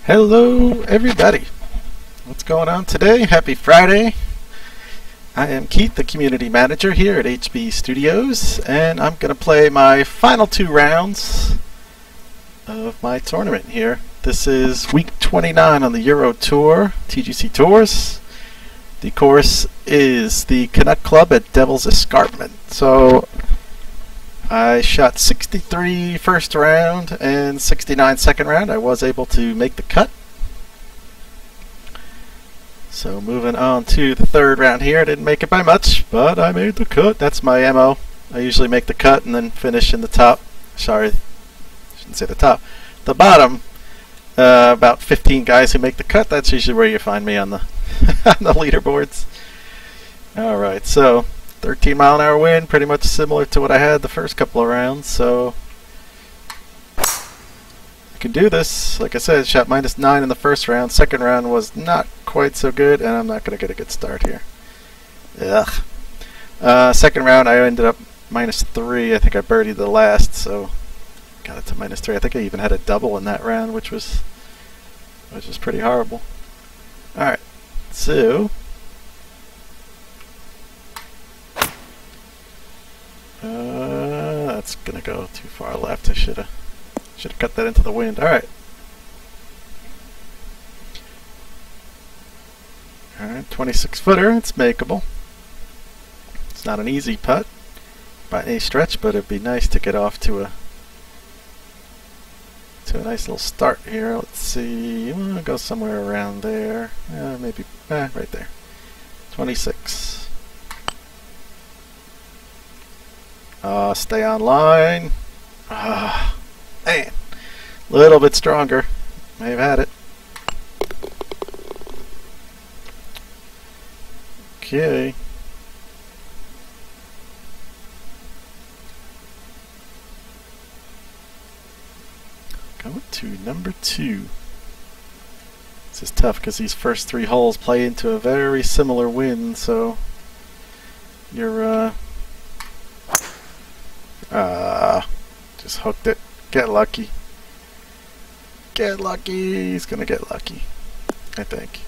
Hello everybody, what's going on today? Happy Friday. I am Keith, the community manager here at HB Studios, and I'm going to play my final 2 rounds of my tournament here. This is week 29 on the Euro Tour, TGCTours. The course is the Canuck Club at Devil's Escarpment. So I shot 63 first round and 69 second round. I was able to make the cut. So moving on to the third round here. I didn't make it by much, but I made the cut. That's my MO. I usually make the cut and then finish in the top. Sorry, I shouldn't say the top. The bottom. About 15 guys who make the cut. That's usually where you find me on the on the leaderboards. Alright, so 13-mile-an-hour wind, pretty much similar to what I had the first couple of rounds, so I can do this. Like I said, shot -9 in the first round. Second round was not quite so good, and I'm not going to get a good start here. Ugh. Second round, I ended up -3. I think I birdied the last, so got it to -3. I think I even had a double in that round, which was pretty horrible. Alright, so that's gonna go too far left. I should have cut that into the wind. Alright. Alright, 26-footer, it's makeable. It's not an easy putt by any stretch, but it'd be nice to get off to a nice little start here. Let's see, I'm gonna go somewhere around there. Maybe right there. 26. Stay on line. Man, a little bit stronger. May have had it. Okay. Going to number 2. This is tough because these first 3 holes play into a very similar wind, so you're just hooked it. Get lucky. Get lucky. He's gonna get lucky, I think.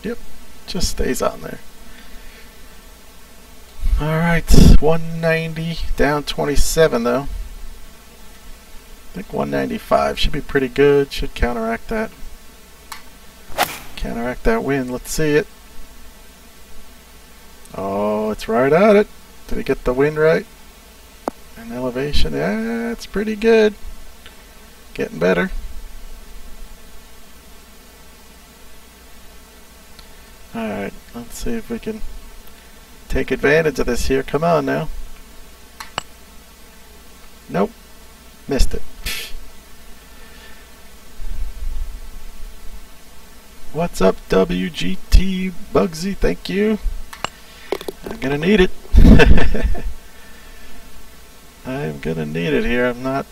Yep, just stays on there. Alright, 190, down 27 though. I think 195 should be pretty good. Should counteract that. Counteract that wind. Let's see it. Oh, it's right at it. Did he get the wind right? And elevation, yeah, it's pretty good. Getting better. Alright, let's see if we can take advantage of this here. Come on now. Nope. Missed it. What's up, WGT Bugsy? Thank you. I'm gonna need it. I'm gonna need it here. I'm not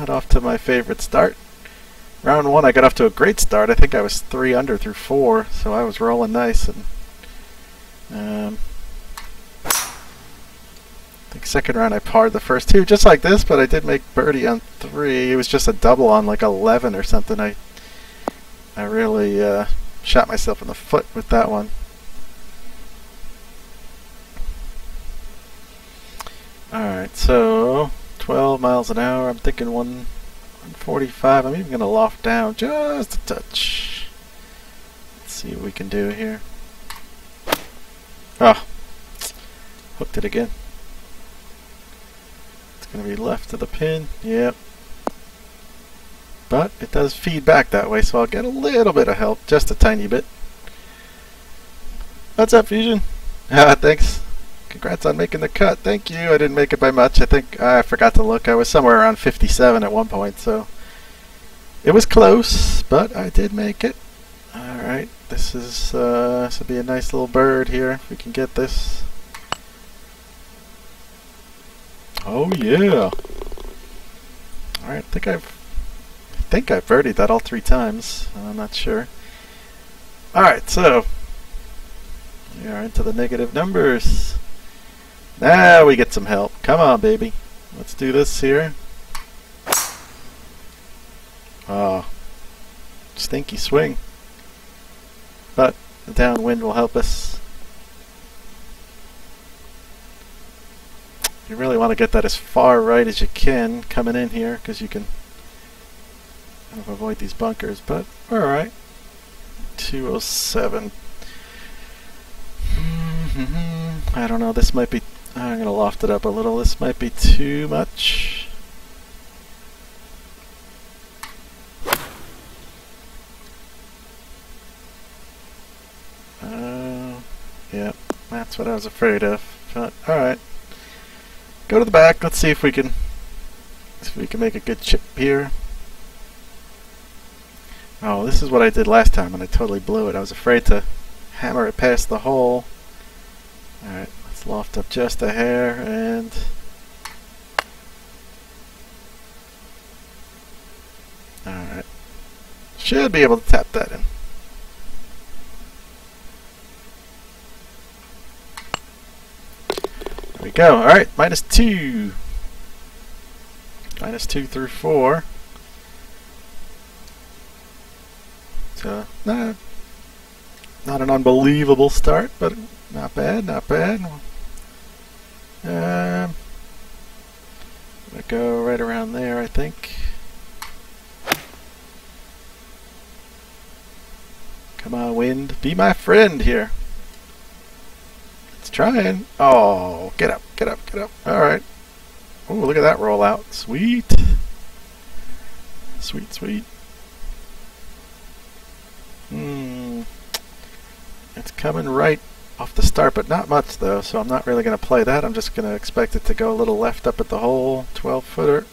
off to my favorite start. Round 1 I got off to a great start. I think I was 3 under through 4, so I was rolling nice. And I think second round I parred the first 2 just like this, but I did make birdie on 3. It was just a double on like 11 or something. I really shot myself in the foot with that one. Alright, so 12 miles an hour. I'm thinking 145. I'm even going to loft down just a touch. Let's see what we can do here. Oh, hooked it again. It's going to be left of the pin. Yep. But it does feed back that way, so I'll get a little bit of help, just a tiny bit. What's up, Fusion? Thanks. Congrats on making the cut. Thank you. I didn't make it by much. I think I forgot to look. I was somewhere around 57 at one point, so it was close, but I did make it. Alright, this will be a nice little bird here if we can get this. Oh yeah. Alright, I think I birdied that all 3 times. I'm not sure. Alright, so we are into the negative numbers. Now we get some help. Come on, baby. Let's do this here. Oh, stinky swing. But the downwind will help us. You really want to get that as far right as you can coming in here, because you can kind of avoid these bunkers, but we're alright. 207. I don't know, this might be, I'm going to loft it up a little. This might be too much. Yeah, that's what I was afraid of. But alright. Go to the back, let's see if we can make a good chip here. Oh, this is what I did last time and I totally blew it. I was afraid to hammer it past the hole. Alright, let's loft up just a hair and alright. Should be able to tap that in. There we go. Alright, -2. -2 through 4. So, not an unbelievable start, but not bad, not bad. I'm gonna go right around there, I think. Come on, wind, be my friend here. It's trying. Oh, get up, get up, get up. All right. Oh, look at that roll out. Sweet. Sweet, sweet. It's coming right off the start, but not much though, so I'm not really going to play that. I'm just going to expect it to go a little left up at the hole. 12-footer.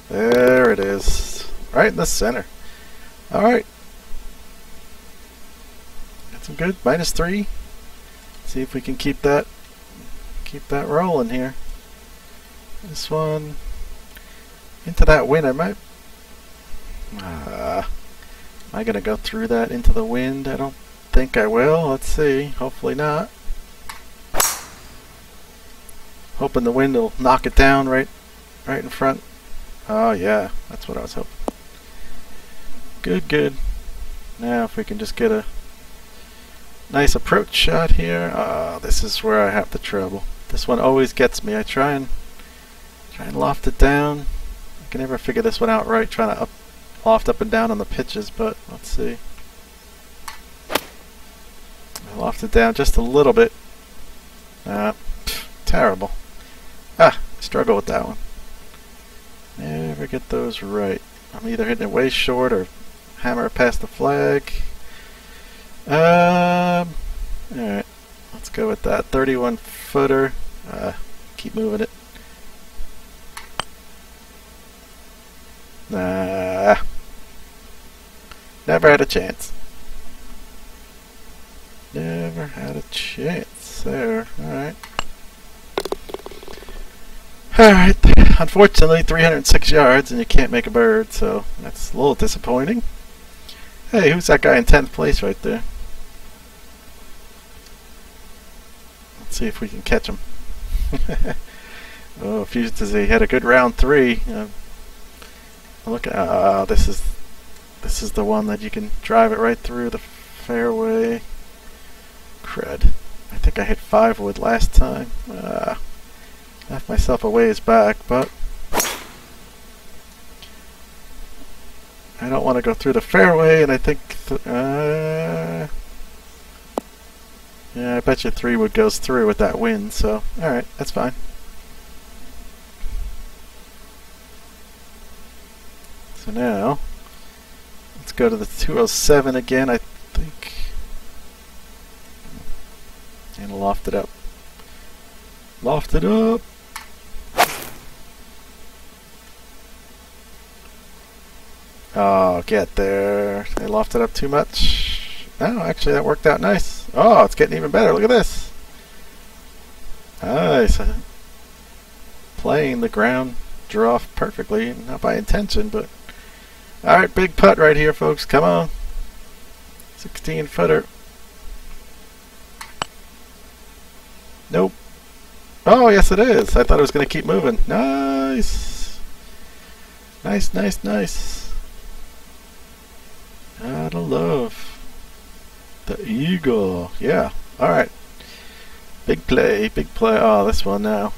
There it is. Right in the center. Alright. Got some good. -3. See if we can keep that rolling here. This one into that wind. I might am I going to go through that into the wind? I don't think I will. Let's see. Hopefully not. Hoping the wind will knock it down right in front. Oh yeah, that's what I was hoping. Good, good. Now if we can just get a nice approach shot here. This is where I have the trouble. This one always gets me. I try and loft it down. I can never figure this one out right, trying to loft up and down on the pitches, but let's see. I loft it down just a little bit. Terrible. Struggle with that one. Never get those right. I'm either hitting it way short or hammer it past the flag. Alright, let's go with that. 31-footer. Keep moving it. Never had a chance. Never had a chance. There. Alright. Alright. Unfortunately, 306 yards and you can't make a bird, so that's a little disappointing. Hey, who's that guy in 10th place right there? Let's see if we can catch him. Oh, Fuses, he had a good round 3. Look at this is the one that you can drive it right through the fairway. Crud. I think I hit 5 wood last time. Left myself a ways back, but I don't want to go through the fairway, and I think yeah, I bet you 3 wood goes through with that wind, so alright, that's fine. So now let's go to the 207 again, I think, and loft it up. Loft it up. Oh, get there. I lofted up too much. No, actually that worked out nice. Oh, it's getting even better. Look at this. Nice. Playing the ground drew off perfectly. Not by intention, but... Alright, big putt right here, folks. Come on. 16-footer. Nope. Oh, yes it is. I thought it was going to keep moving. Nice. Nice, nice, nice. Gotta love the eagle. Yeah. Alright. Big play, big play. Oh, this one now.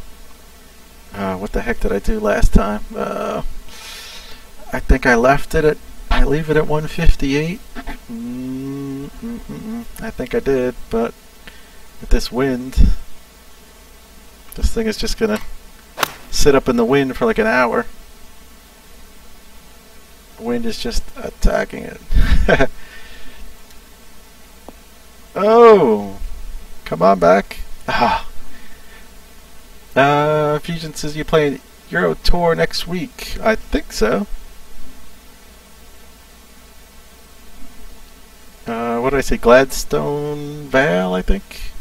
What the heck did I do last time? I think I left it at... I leave it at 158. I think I did, but with this wind, this thing is just gonna sit up in the wind for like an hour. The wind is just attacking it. Oh! Come on back. Ah. Fusion says you play Euro Tour next week. I think so. What did I say? Gladstone Vale, I think?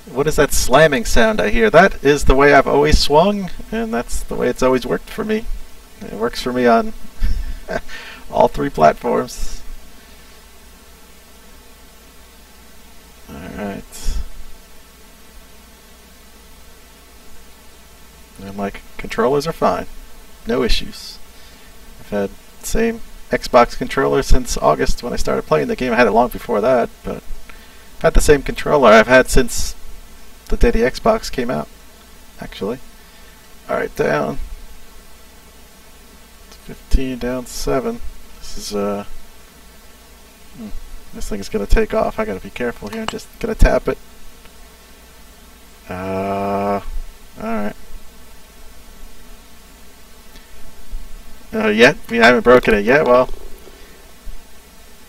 What is that slamming sound I hear? That is the way I've always swung, and that's the way it's always worked for me. It works for me on all three platforms. Alright. And my controllers are fine. No issues. I've had the same Xbox controller since August when I started playing the game. I had it long before that, but I've had the same controller I've had since the day the Xbox came out, actually. Alright, down 15, down 7. This is this thing is gonna take off. I gotta be careful here. I'm just gonna tap it. Alright. Yet? I mean, I haven't broken it yet. Well,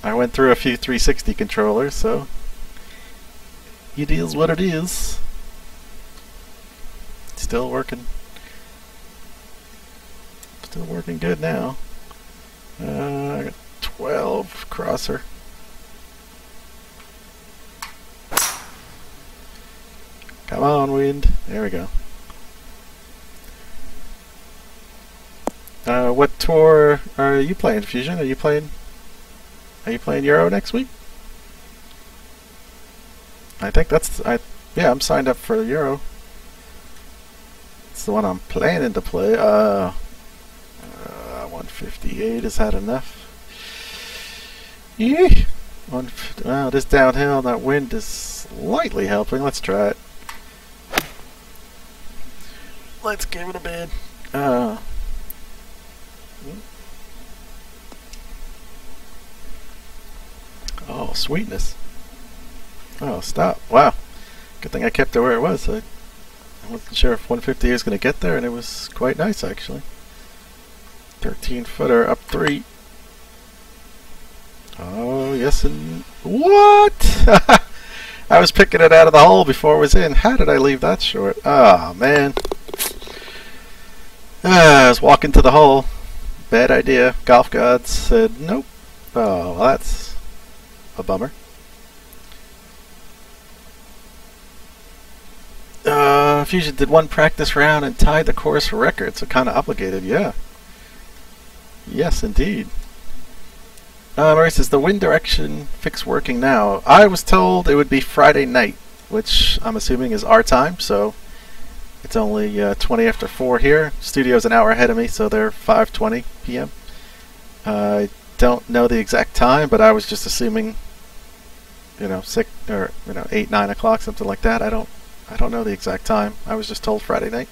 I went through a few 360 controllers, so it is what it is. Still working. Still working good now. I got 12 crosser. Come on, wind. There we go. What tour are you playing, Fusion? Are you playing Euro next week? I think that's yeah, I'm signed up for Euro. It's the one I'm planning to play. 158, is that enough? Yeah. Well, this downhill, that wind is slightly helping. Let's try it. Let's give it a bid. Oh, sweetness. Oh, stop. Wow. Good thing I kept it where it was. I wasn't sure if 150 was going to get there, and it was quite nice, actually. 13-footer, up 3. Oh, yes, and... What? I was picking it out of the hole before it was in. How did I leave that short? Oh, man. I was walking to the hole. Bad idea. Golf gods said nope. Oh, well, that's a bummer. Fusion did one practice round and tied the course record, so kind of obligated, yeah. Yes, indeed. Murray says, the wind direction fix working now. I was told it would be Friday night, which I'm assuming is our time, so it's only 20 after 4 here. Studio's an hour ahead of me, so they're 5:20 p.m. I don't know the exact time, but I was just assuming, 6 or 8, 9 o'clock, something like that. I don't know the exact time. I was just told Friday night.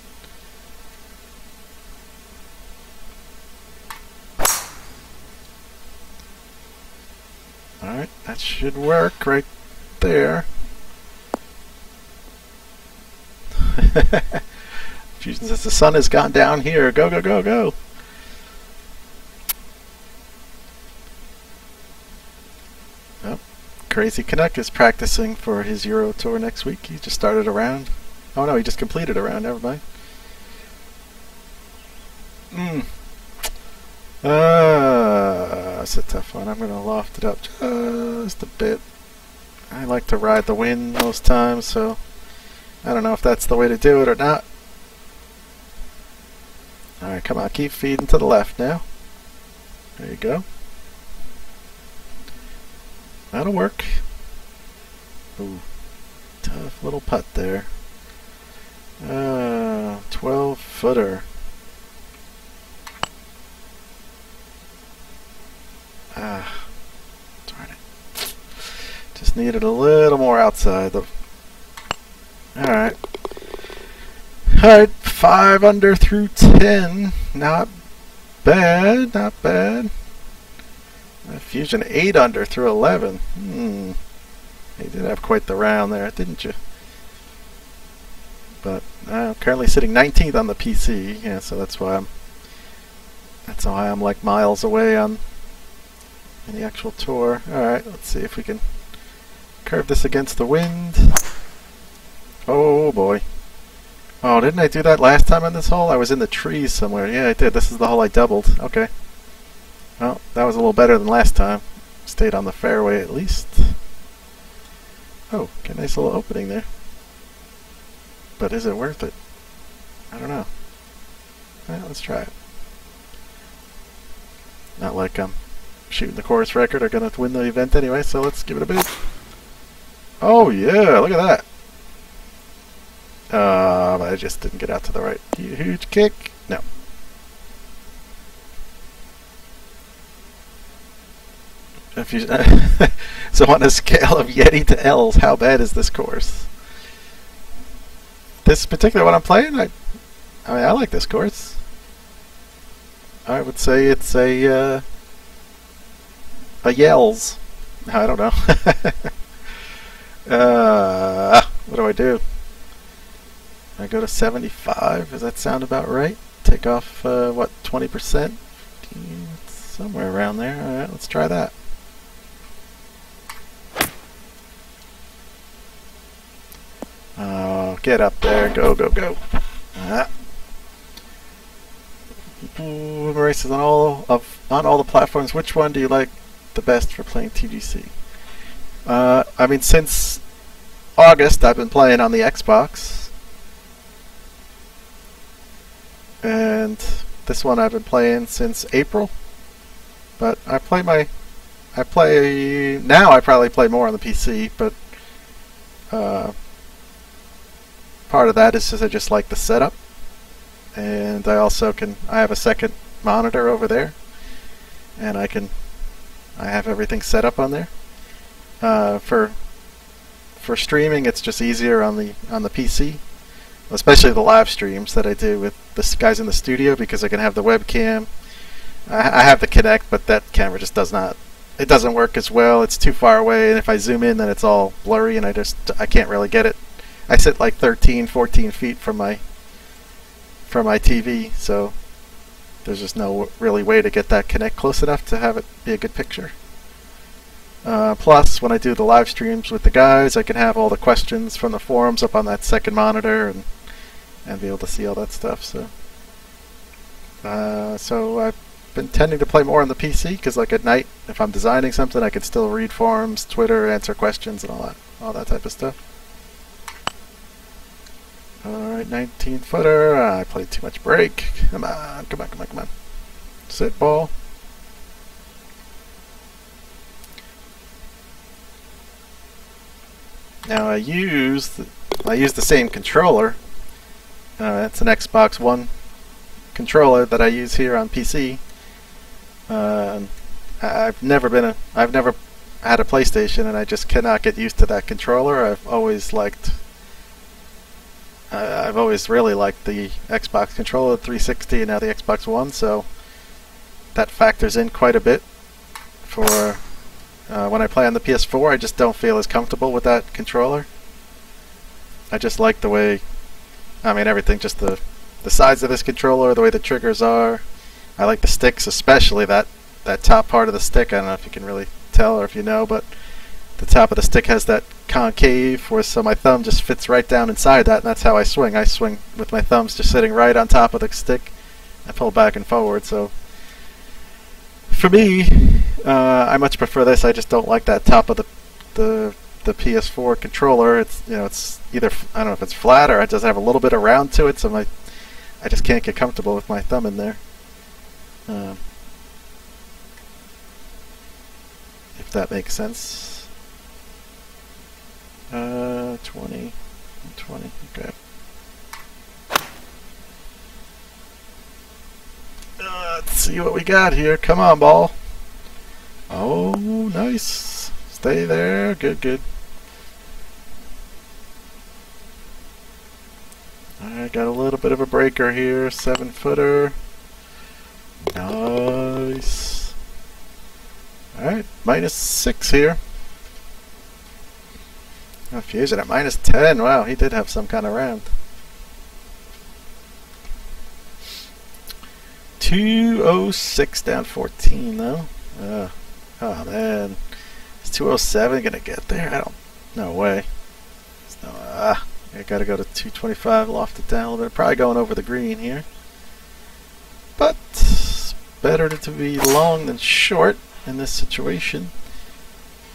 Alright, that should work right there. Fusion says the sun has gone down here. Go, go, go, go. Oh, Crazy Canuck is practicing for his Euro Tour next week. He just started a round. Oh no, he just completed a round. Never mind. That's a tough one. I'm going to loft it up just a bit. I like to ride the wind most times, so I don't know if that's the way to do it or not. Alright, come on, keep feeding to the left now. There you go. That'll work. Ooh, tough little putt there. 12-footer. Just needed a little more outside. Alright. Alright, 5 under through 10. Not bad, not bad. Fusion 8 under through 11. You did have quite the round there, didn't you? But currently sitting 19th on the PC. Yeah, so that's why I'm like miles away on in the actual tour. Alright, let's see if we can curve this against the wind. Oh boy. Oh, didn't I do that last time on this hole? I was in the trees somewhere. Yeah, I did. This is the hole I doubled. Okay. Well, that was a little better than last time. Stayed on the fairway at least. Oh, got a nice little opening there. But is it worth it? I don't know. Well, let's try it. Not like I'm shooting the course record or going to win the event anyway, so let's give it a bit. Oh yeah, look at that. But I just didn't get out to the right. Huge kick. No. If you so on a scale of Yeti to L's, how bad is this course? This particular one I'm playing, I mean, I like this course. I would say it's a Yells. I don't know. What do I do? I go to 75. Does that sound about right? Take off what, 20%? Somewhere around there. All right, let's try that. Oh, get up there! Go, go, go! Races on all the platforms. Which one do you like the best for playing TGC? I mean, since August, I've been playing on the Xbox. And this one I've been playing since April. But now I probably play more on the PC, but part of that is because I just like the setup. And I have a second monitor over there. And I have everything set up on there. For streaming, it's just easier on the PC. Especially the live streams that I do with the guys in the studio, because I can have the webcam. I have the Kinect, but that camera just it doesn't work as well. It's too far away, and if I zoom in, then it's all blurry, and I can't really get it. I sit like 13, 14 feet from my TV, so there's just no really way to get that Kinect close enough to have it be a good picture. Plus, when I do the live streams with the guys, I can have all the questions from the forums up on that second monitor and be able to see all that stuff. So I've been tending to play more on the PC, because like at night, if I'm designing something, I can still read forums, Twitter, answer questions, and all that type of stuff. Alright, 19-footer. I played too much break. Come on, come on, come on, come on. Sit ball. Now I use the same controller. It's an Xbox One controller that I use here on PC. I've never had a PlayStation, and I just cannot get used to that controller. I've always really liked the Xbox controller, 360, and now the Xbox One. So that factors in quite a bit for. When I play on the PS4, I just don't feel as comfortable with that controller. I just like the way, I mean, everything, just the size of this controller, the way the triggers are. I like the sticks, especially that top part of the stick. I don't know if you can really tell or if you know, but the top of the stick has that concave, so my thumb just fits right down inside that, and that's how I swing. I swing with my thumbs just sitting right on top of the stick. I pull back and forward, so for me, I much prefer this. I just don't like that top of the PS4 controller. It's either, I don't know if it's flat or it does have a little bit of round to it, so I just can't get comfortable with my thumb in there. If that makes sense. 20, okay. Let's see what we got here. Come on, ball. Oh, nice. Stay there. Good, good. got a little bit of a breaker here. 7-footer. Nice. Alright, -6 here. Oh, Fusion at -10. Wow, he did have some kind of round. 206 down 14 though. Oh man, is 207 gonna get there? No way. I gotta go to 225, loft it down a little bit. Probably going over the green here, but better to be long than short in this situation.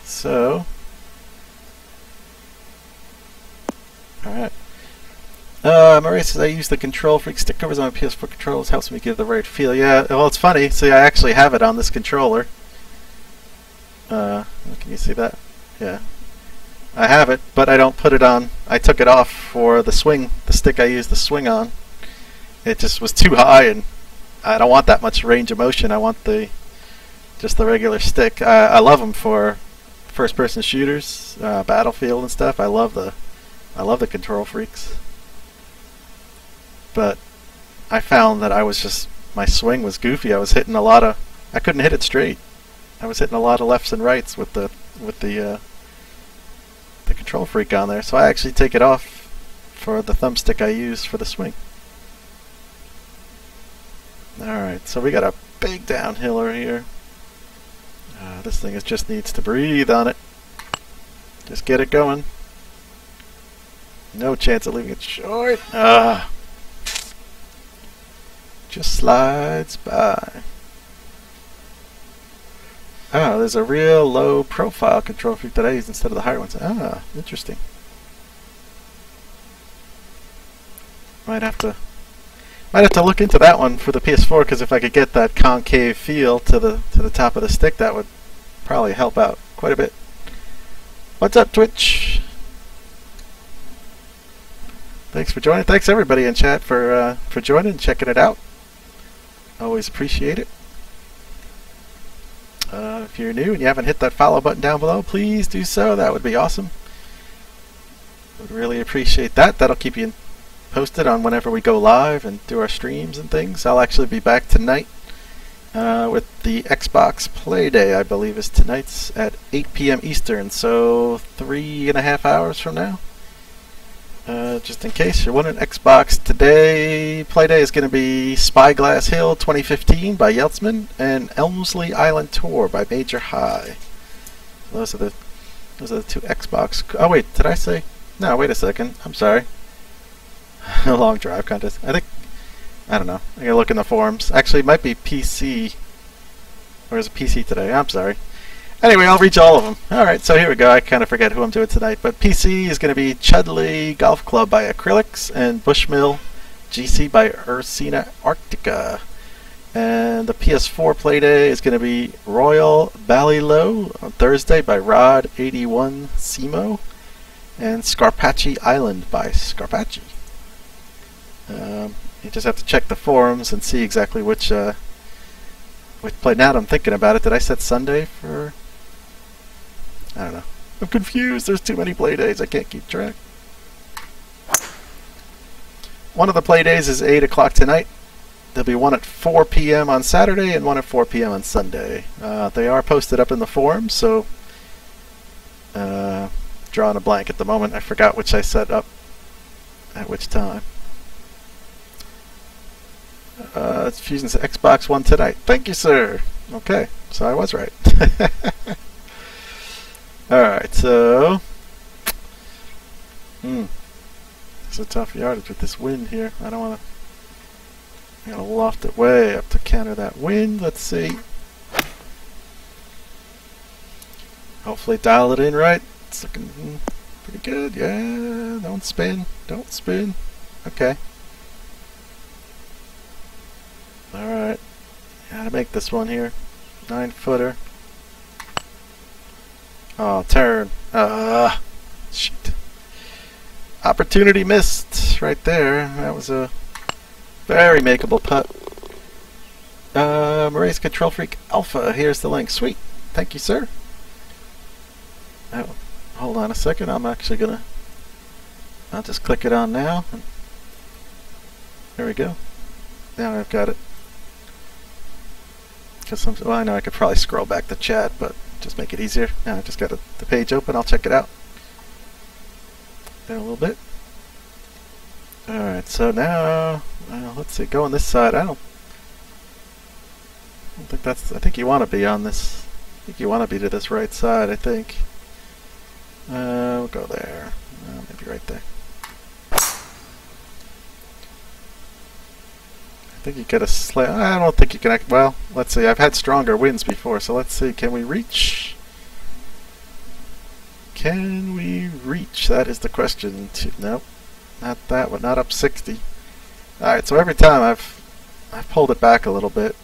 So, all right. Maria says, I use the Control Freak stick covers on my PS4 controllers. Helps me give the right feel. Yeah, well, it's funny. See, I actually have it on this controller. Can you see that? Yeah. I have it, but I don't put it on. I took it off for the swing, the stick I used the swing on. It just was too high, and I don't want that much range of motion. I want just the regular stick. I love them for first-person shooters, Battlefield and stuff. I love the Control Freaks. But I found that my swing was goofy. I was hitting I couldn't hit it straight. I was hitting a lot of lefts and rights with the Control Freak on there. So I actually take it off for the thumbstick I use for the swing. Alright, so we got a big downhiller here. This thing just needs to breathe on it. Just get it going. No chance of leaving it short. Just slides by. There's a real low profile Control Freak that I use instead of the higher ones. Interesting. Might have to look into that one for the PS4, because if I could get that concave feel to the top of the stick, that would probably help out quite a bit. What's up, Twitch? Thanks for joining. Thanks everybody in chat for joining and checking it out. Always appreciate it. If you're new and you haven't hit that follow button down below, please do so. That would be awesome. Would really appreciate that. That'll keep you posted on whenever we go live and do our streams and things. I'll actually be back tonight with the Xbox Play Day. I believe is tonight's at 8 p.m. Eastern, so 3.5 hours from now. Just in case you're wondering, Xbox today Playday is going to be Spyglass Hill 2015 by Yeltsman and Elmsley Island Tour by Major High. Those are the two Xbox. Oh wait, did I say? No, wait a second. I'm sorry. A long drive contest. I don't know. I gotta look in the forums. Actually, it might be PC. Or is it PC today? I'm sorry. Anyway, I'll reach all of them. Alright, so here we go. I kind of forget who I'm doing tonight. But PC is going to be Chudley Golf Club by Acrylics and Bushmill GC by Ursina Arctica. And the PS4 Playday is going to be Royal Ballylow on Thursday by Rod81 Simo and Scarpacci Island by Scarpacci. You just have to check the forums and see exactly which play. Now that I'm thinking about it, did I set Sunday for... I don't know. I'm confused. There's too many play days. I can't keep track. One of the play days is 8 o'clock tonight. There'll be one at 4 p.m. on Saturday and one at 4 p.m. on Sunday. They are posted up in the forum, so drawing a blank at the moment. I forgot which I set up at which time. It's Fusion's Xbox One tonight. Thank you, sir. Okay, so I was right. Alright, so... It's a tough yardage with this wind here. I don't want to... I'm going to loft it way up to counter that wind. Let's see. Hopefully dial it in right. It's looking pretty good. Yeah, don't spin. Don't spin. Okay. Alright. Gotta make this one here. 9-footer. Oh, turn. Shit. Opportunity missed right there. That was a very makeable putt. Maria's Control Freak Alpha. Here's the link. Sweet. Thank you, sir. Oh, hold on a second. I'm actually gonna... I'll just click it on now. There we go. Now I've got it. Well, I know I could probably scroll back the chat, but just make it easier. Now I've just got the page open. I'll check it out in a little bit. Alright, so now, let's see, go on this side. I don't think that's, I think you want to be on this, I think you want to be to this right side, I think. We'll go there. Maybe right there. I think you get a slight, I don't think you can, well, let's see, I've had stronger winds before, so let's see, can we reach? Can we reach? That is the question. Nope, not that one, not up 60. Alright, so every time I've pulled it back a little bit.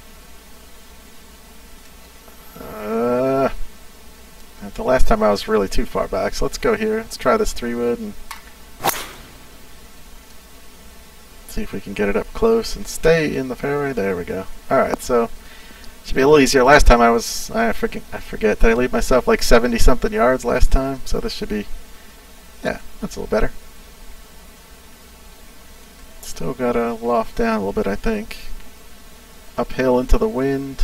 The last time I was really too far back, so let's go here. Let's try this 3-wood and see if we can get it up close and stay in the fairway. There we go. Alright, so should be a little easier. Last time I forget. Did I leave myself like 70 something yards last time? So this should be, yeah, that's a little better. Still gotta loft down a little bit, I think. Uphill into the wind.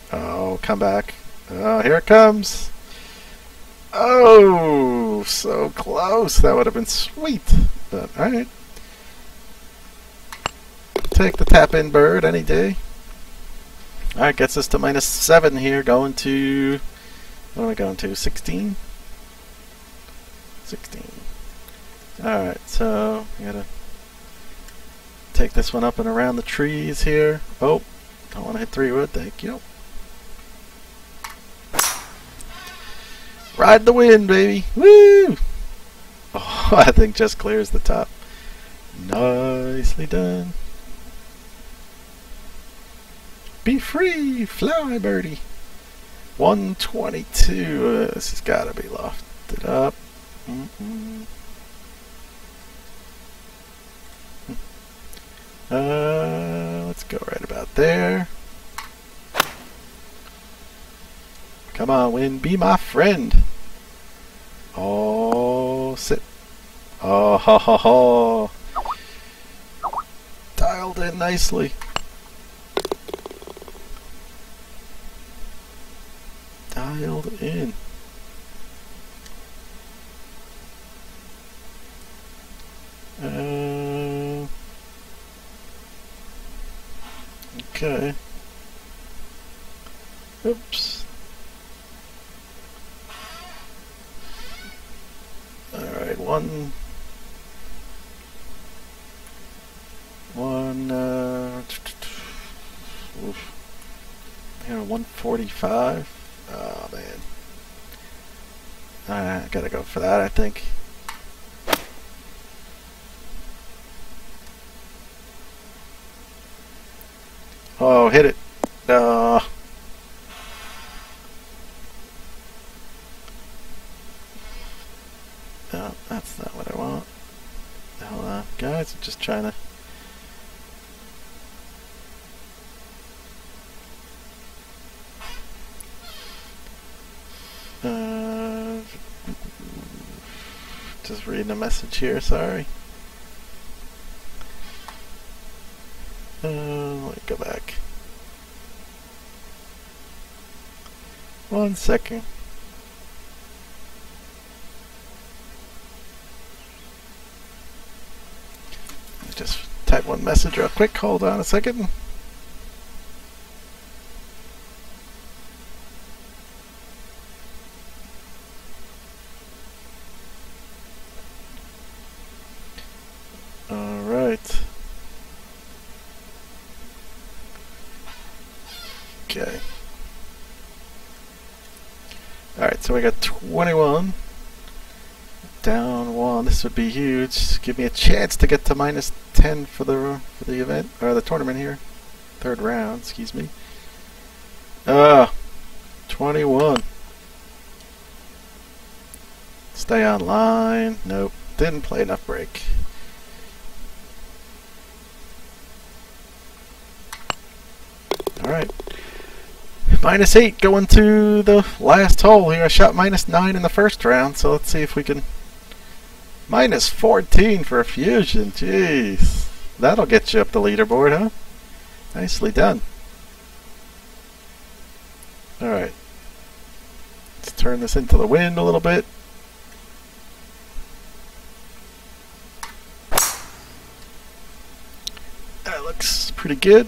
Oh, come back. Oh, here it comes. Oh, so close. That would have been sweet. But, alright. Take the tap-in bird any day. Alright, gets us to -7 here. Going to, what am I going to? 16? 16. Alright, so I gotta take this one up and around the trees here. Oh, don't want to hit 3-wood. Thank you. Ride the wind, baby. Woo! Oh, I think just clears the top. Nicely done. Be free, fly, birdie. 122. This has got to be lofted up. Let's go right about there. Come on, wind, be my friend. Oh, sit. Oh, ho, ho, ho. Dialed in nicely. Dialed in. Okay. Oops. Alright, one, 145. Oh man. Alright, I gotta go for that, I think. Oh, hit it. No, that's not what I want. Hold on, guys, I'm just trying to. Just reading a message here, sorry. Let me go back. 1 second. Let's just type one message real quick. Hold on a second. All right. Okay. Alright, so we got 21. Down 1. This would be huge. Give me a chance to get to -10 for the event, or the tournament here. Third round, excuse me. 21. Stay online. Nope. Didn't play enough break. Alright. -8 going to the last hole here. I shot -9 in the first round, so let's see if we can... -14 for a fusion. Jeez. That'll get you up the leaderboard, huh? Nicely done. Alright. Let's turn this into the wind a little bit. That looks pretty good.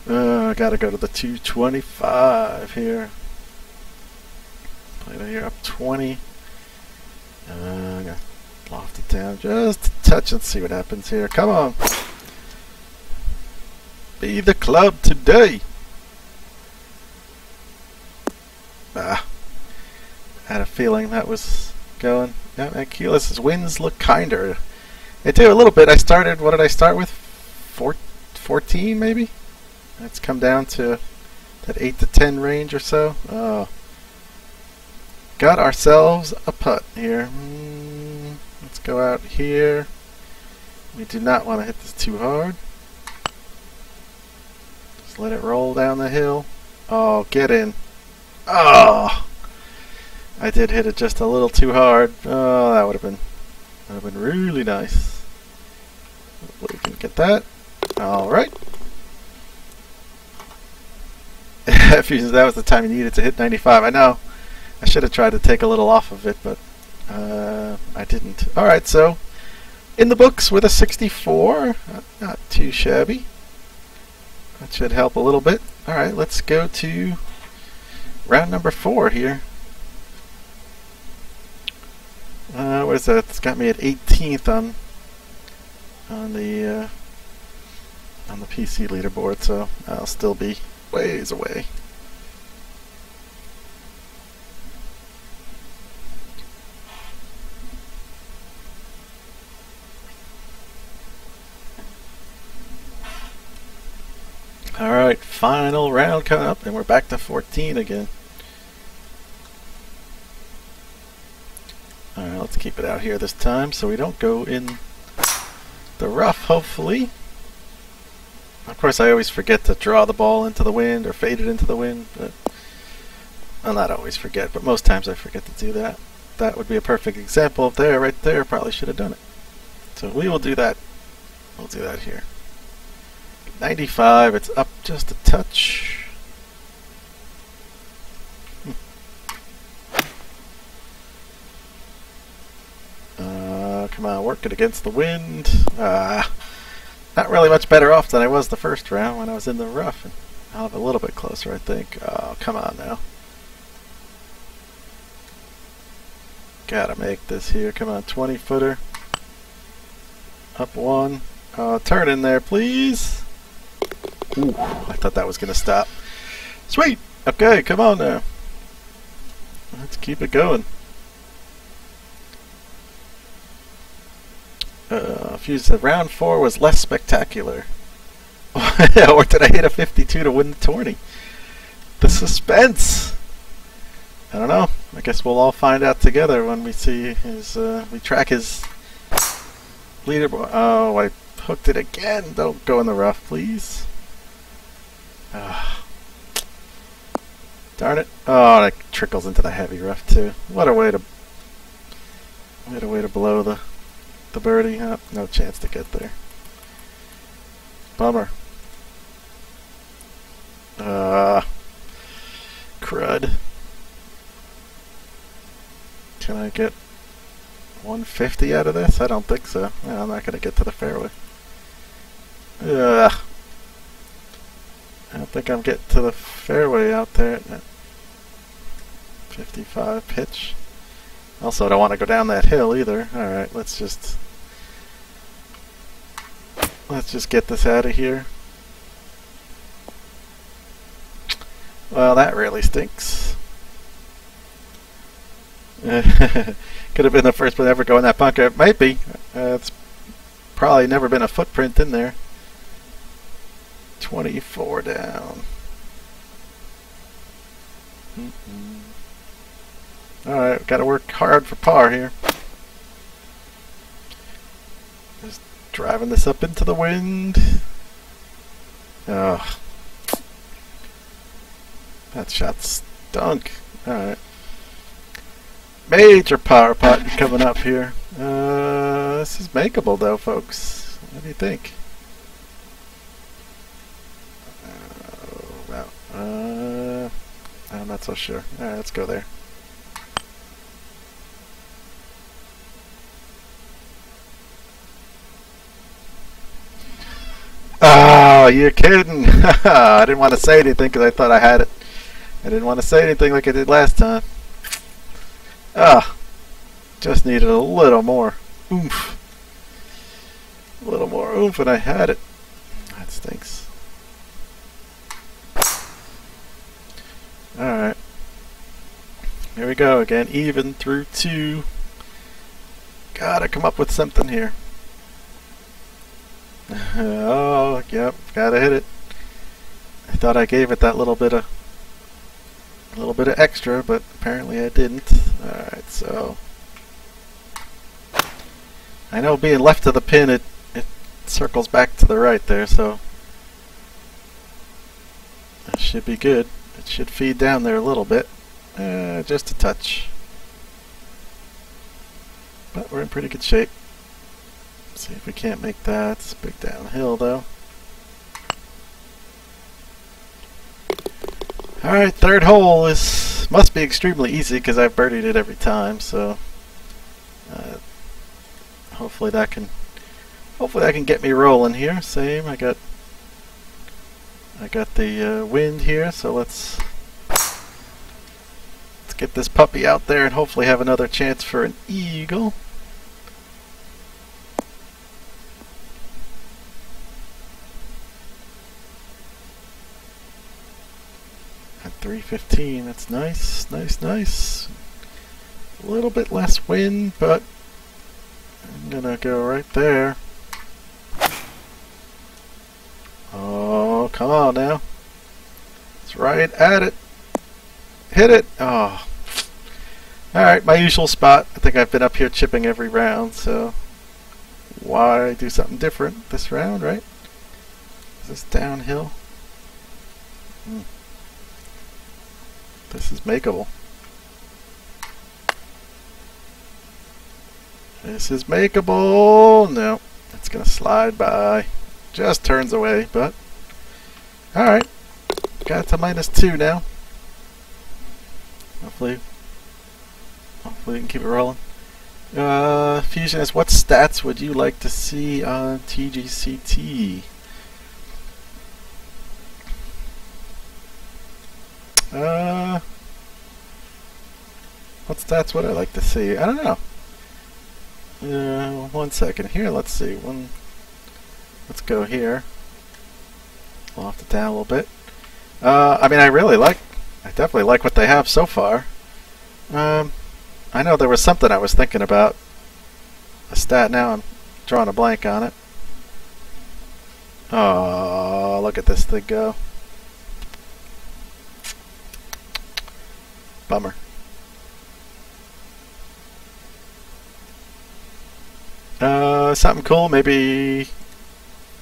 I gotta go to the 225 here. Play it here up 20. I'm gonna loft it down just a touch and see what happens here. Come on. Be the club today. I had a feeling that was going. Yeah, Keyless's wins look kinder. They do a little bit. I started, what did I start with? 14 maybe? It's come down to that 8 to 10 range or so. Oh. Got ourselves a putt here. Let's go out here. We do not want to hit this too hard. Just let it roll down the hill. Oh, get in. Oh! I did hit it just a little too hard. Oh, that would have been really nice. Hopefully we can get that. Alright. That was the time you needed to hit 95. I know. I should have tried to take a little off of it, but I didn't. Alright, so in the books with a 64. Not too shabby. That should help a little bit. Alright, let's go to round number 4 here. What is that? It's got me at 18th on the PC leaderboard, so I'll still be ways away. Alright, final round coming up, and we're back to 14 again. Alright, let's keep it out here this time so we don't go in the rough, hopefully. Of course, I always forget to draw the ball into the wind or fade it into the wind, but I'll not always forget, but most times I forget to do that. That would be a perfect example of there, right there. Probably should have done it. So we will do that. We'll do that here. 95, it's up just a touch. Come on, work it against the wind. Not really much better off than I was the first round when I was in the rough. I'll have a little bit closer, I think. Oh, come on now. Gotta make this here. Come on, 20-footer. Up one. Turn in there, please. Ooh, I thought that was going to stop. Sweet! Okay, come on now. Let's keep it going. Fuse said round 4 was less spectacular. Or did I hit a 52 to win the tourney? The suspense! I don't know. I guess we'll all find out together when we see his, we track his leaderboard. Oh, I hooked it again. Don't go in the rough, please. Darn it. Oh, that trickles into the heavy rough too. What a way to blow the birdie. Oh, no chance to get there. Bummer. Crud. Can I get 150 out of this? I don't think so. No, I'm not going to get to the fairway. Ugh. I don't think I'm getting to the fairway out there at that 55 pitch. Also, I don't want to go down that hill either. Alright, let's just get this out of here. Well, that really stinks. Could have been the first one ever go in that bunker. It might be. It's probably never been a footprint in there. 24 down. Alright, gotta work hard for par here. Just driving this up into the wind. Oh, that shot stunk. Alright. Major power putt coming up here. This is makeable though, folks. What do you think? Well, I'm not so sure. Alright, let's go there. Oh, you're kidding. I didn't want to say anything because I thought I had it. I didn't want to say anything like I did last time. Ah, just needed a little more oomph. A little more oomph and I had it. That stinks. Alright. Here we go again. Even through 2. Gotta come up with something here. Oh, yep, gotta hit it. I thought I gave it that little bit of extra, but apparently I didn't. Alright, so I know being left of the pin it circles back to the right there, so that should be good. It should feed down there a little bit. Just a touch. But we're in pretty good shape. See if we can't make that. It's a big downhill though. Alright, third hole must be extremely easy because I've birdied it every time, so hopefully that can get me rolling here. Same, I got the wind here, so let's get this puppy out there and hopefully have another chance for an eagle. At 315, that's nice, nice. A little bit less wind, but I'm gonna go right there. Oh, come on now. It's right at it. Hit it. Oh. Alright, my usual spot. I think I've been up here chipping every round, so why do something different this round, right? Is this downhill? This is makeable. This is makeable. No, it's gonna slide by. Just turns away, but alright. Got it to -2 now. Hopefully we can keep it rolling. Fusionist, what stats would you like to see on TGCT? What stats would I like to see? I don't know. 1 second here. Let's see. Let's go here. Loft it down a little bit. I mean, I definitely like what they have so far. I know there was something I was thinking about. A stat now. I'm drawing a blank on it. Oh, look at this thing go. Bummer. Something cool, maybe.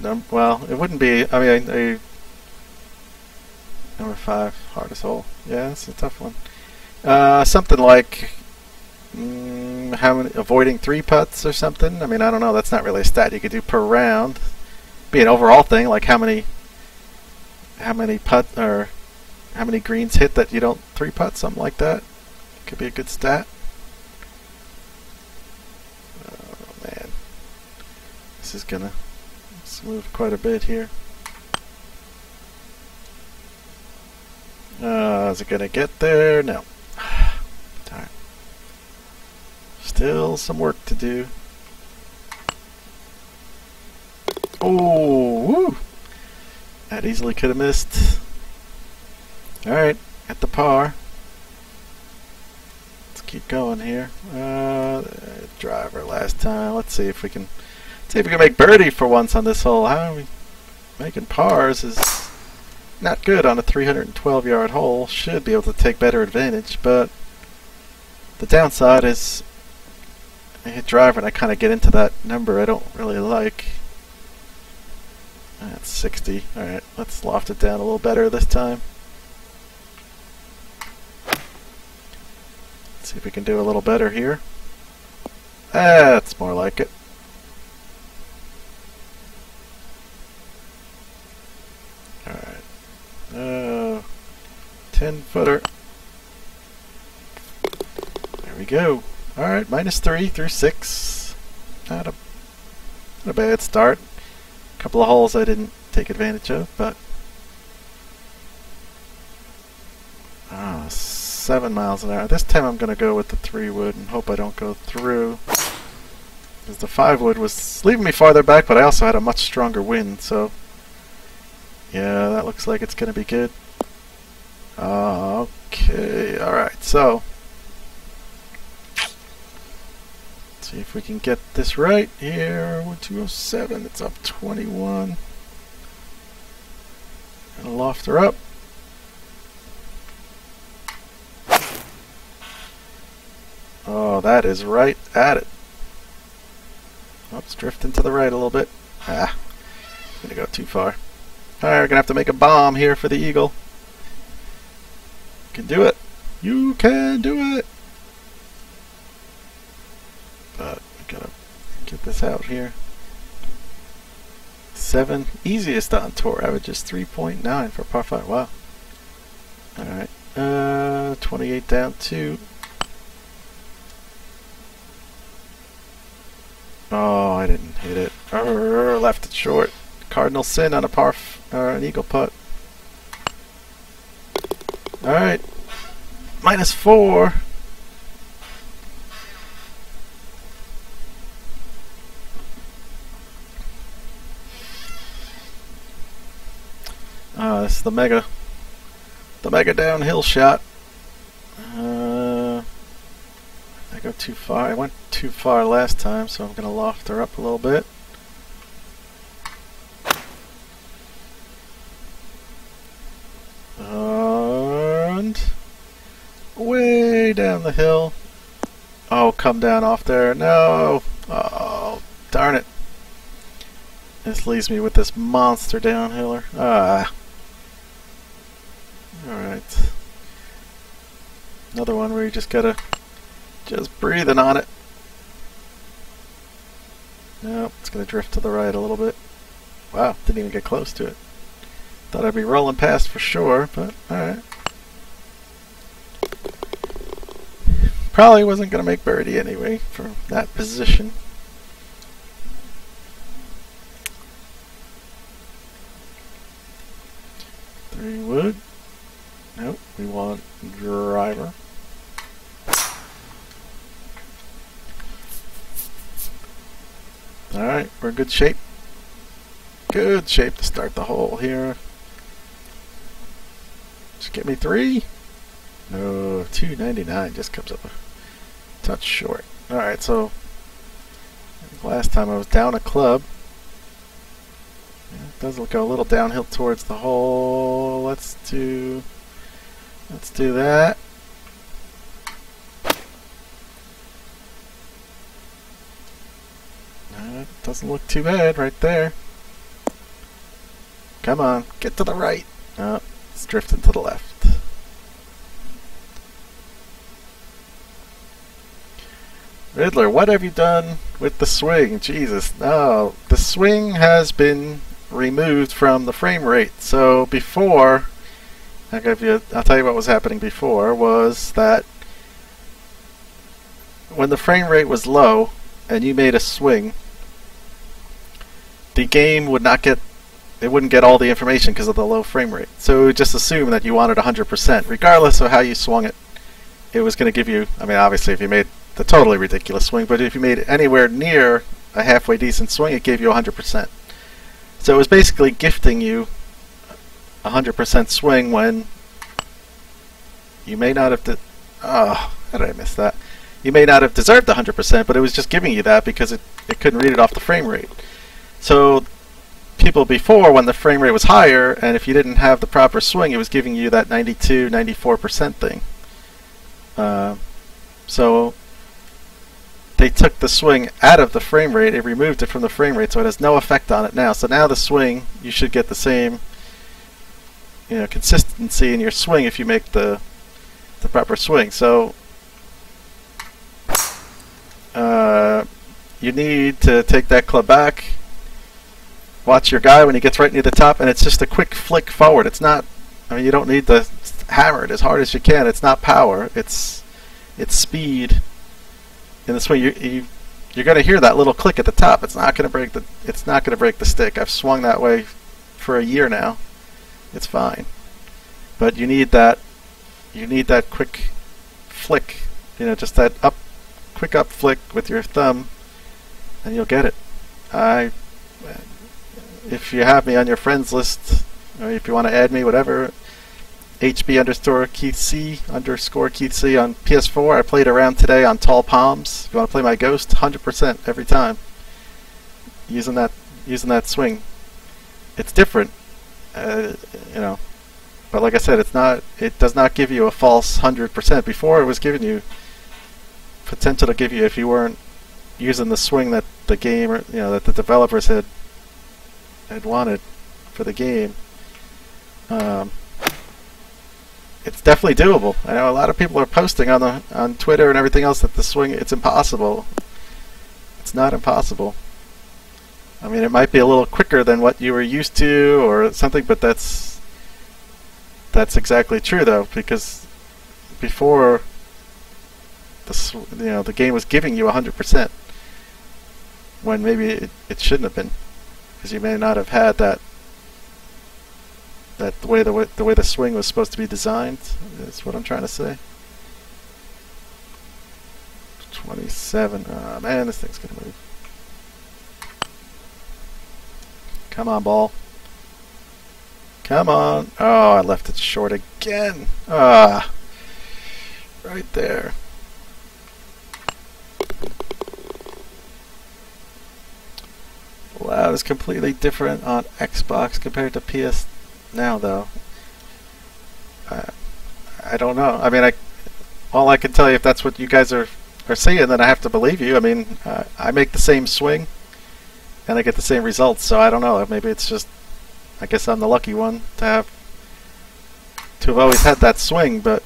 Well, it wouldn't be. I mean, number 5, hardest hole. Yeah, that's a tough one. Something like how many avoiding 3 putts or something. I mean, I don't know. That's not really a stat you could do per round. Be an overall thing, like how many putt or how many greens hit that you don't 3 putt, something like that. Could be a good stat. Oh man, this is gonna smooth quite a bit here. Is it gonna get there? No. Darn. Still some work to do. Oh, woo! That easily could have missed. Alright, at the par. Let's keep going here. Driver last time. Let's see if we can make birdie for once on this hole. How are we making pars is not good on a 312-yard hole. Should be able to take better advantage, but The downside is I hit driver and I kind of get into that number I don't really like. That's 60. Alright, let's loft it down a little better this time. Let's see if we can do a little better here. That's more like it. Alright. 10-footer. There we go. Alright, -3 through 6. Not a bad start. A couple of holes I didn't take advantage of, but 7 miles an hour. This time I'm going to go with the 3-wood and hope I don't go through. Because the 5-wood was leaving me farther back, but I also had a much stronger wind, so yeah, that looks like it's going to be good. Okay, alright, so see if we can get this right here. 1207, it's up 21. Gonna loft her up. Oh, that is right at it. Oops, drifting to the right a little bit. Gonna go too far. Alright, we're gonna have to make a bomb here for the eagle. You can do it. You can do it. But we gotta get this out here. 7, easiest on tour, averages 3.9 for par 5. Wow. Alright, 28 down 2. Oh, I didn't hit it. Left it short. Cardinal sin on a an eagle putt. Alright, -4. This is the mega downhill shot. I go too far. I went too far last time, so I'm going to loft her up a little bit. And way down the hill. Oh, come down off there. No. Oh, darn it. This leaves me with this monster downhiller. Alright. Another one where you just gotta breathing on it. Nope, it's gonna drift to the right a little bit. Wow, didn't even get close to it. Thought I'd be rolling past for sure, but alright. Probably wasn't gonna make birdie anyway from that position. Wood. Nope, we want driver. Alright, we're in good shape. Good shape to start the hole here. Just get me 3. No, 299 just comes up a touch short. Alright, so last time I was down a club. It does go a little downhill towards the hole. Let's do that. That doesn't look too bad right there. Come on, get to the right. Oh, it's drifting to the left. Riddler, what have you done with the swing? Jesus, no. The swing has been removed from the frame rate. So before, I'll tell you what was happening before, was that when the frame rate was low and you made a swing, the game would not get, it wouldn't get all the information because of the low frame rate. So it would just assume that you wanted 100%. Regardless of how you swung it, it was going to give you, I mean obviously if you made the totally ridiculous swing, but if you made anywhere near a halfway decent swing, it gave you 100%. So it was basically gifting you 100% swing when you may not have how did I miss that? You may not have deserved 100%, but it was just giving you that because it couldn't read it off the frame rate. So people before, when the frame rate was higher, and if you didn't have the proper swing, it was giving you that 92, 94% thing. So they took the swing out of the frame rate, it removed it from the frame rate, so it has no effect on it now. So now the swing, you should get the same, you know, consistency in your swing if you make the proper swing. So you need to take that club back, watch your guy when he gets right near the top, and it's just a quick flick forward. It's not, I mean, you don't need to hammer it as hard as you can. It's not power, it's speed in the swing. You're going to hear that little click at the top. It's not going to break the stick. I've swung that way for a year now. It's fine. But you need that quick flick, you know, just that quick up flick with your thumb, and you'll get it. If you have me on your friends list, or if you want to add me, whatever, HB_KeithC on PS4. I played around today on Tall Palms. If you want to play my Ghost, 100% every time. Using that swing. It's different, you know. But like I said, it does not give you a false 100%. Before, it was giving you potential to give you if you weren't using the swing that the game, or, you know, that the developers had wanted for the game. It's definitely doable. I know a lot of people are posting on Twitter and everything else that the swing, it's impossible. It's not impossible. I mean, it might be a little quicker than what you were used to or something, but that's exactly true though, because before the game was giving you 100% when maybe it shouldn't have been, because you may not have had the way the swing was supposed to be designed. Is what I'm trying to say. 27. Oh man, this thing's gonna move. Come on, ball. Come on. Oh, I left it short again. Ah, right there. Wow, it's completely different on Xbox compared to PS now, though. I don't know. I mean, all I can tell you, if that's what you guys are saying, then I have to believe you. I mean, I make the same swing, and I get the same results. So I don't know. Maybe it's just, I guess I'm the lucky one to have always had that swing. But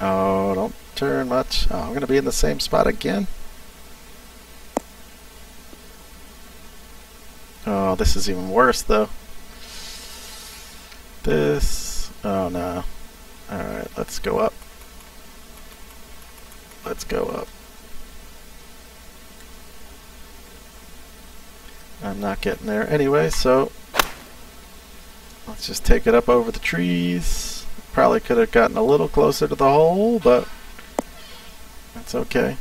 oh, don't turn much. Oh, I'm going to be in the same spot again. Oh, this is even worse, though. Oh no. Alright, let's go up. Let's go up. I'm not getting there anyway, so let's just take it up over the trees. Probably could have gotten a little closer to the hole, but that's okay.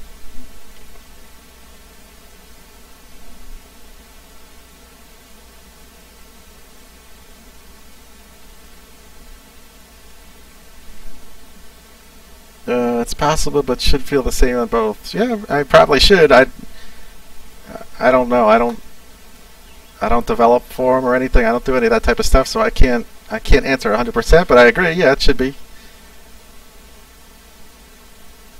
It's possible, but should feel the same on both. Yeah, I probably should. I don't know. I don't develop for them or anything. I don't do any of that type of stuff, so I can't answer 100%. But I agree. Yeah, it should be.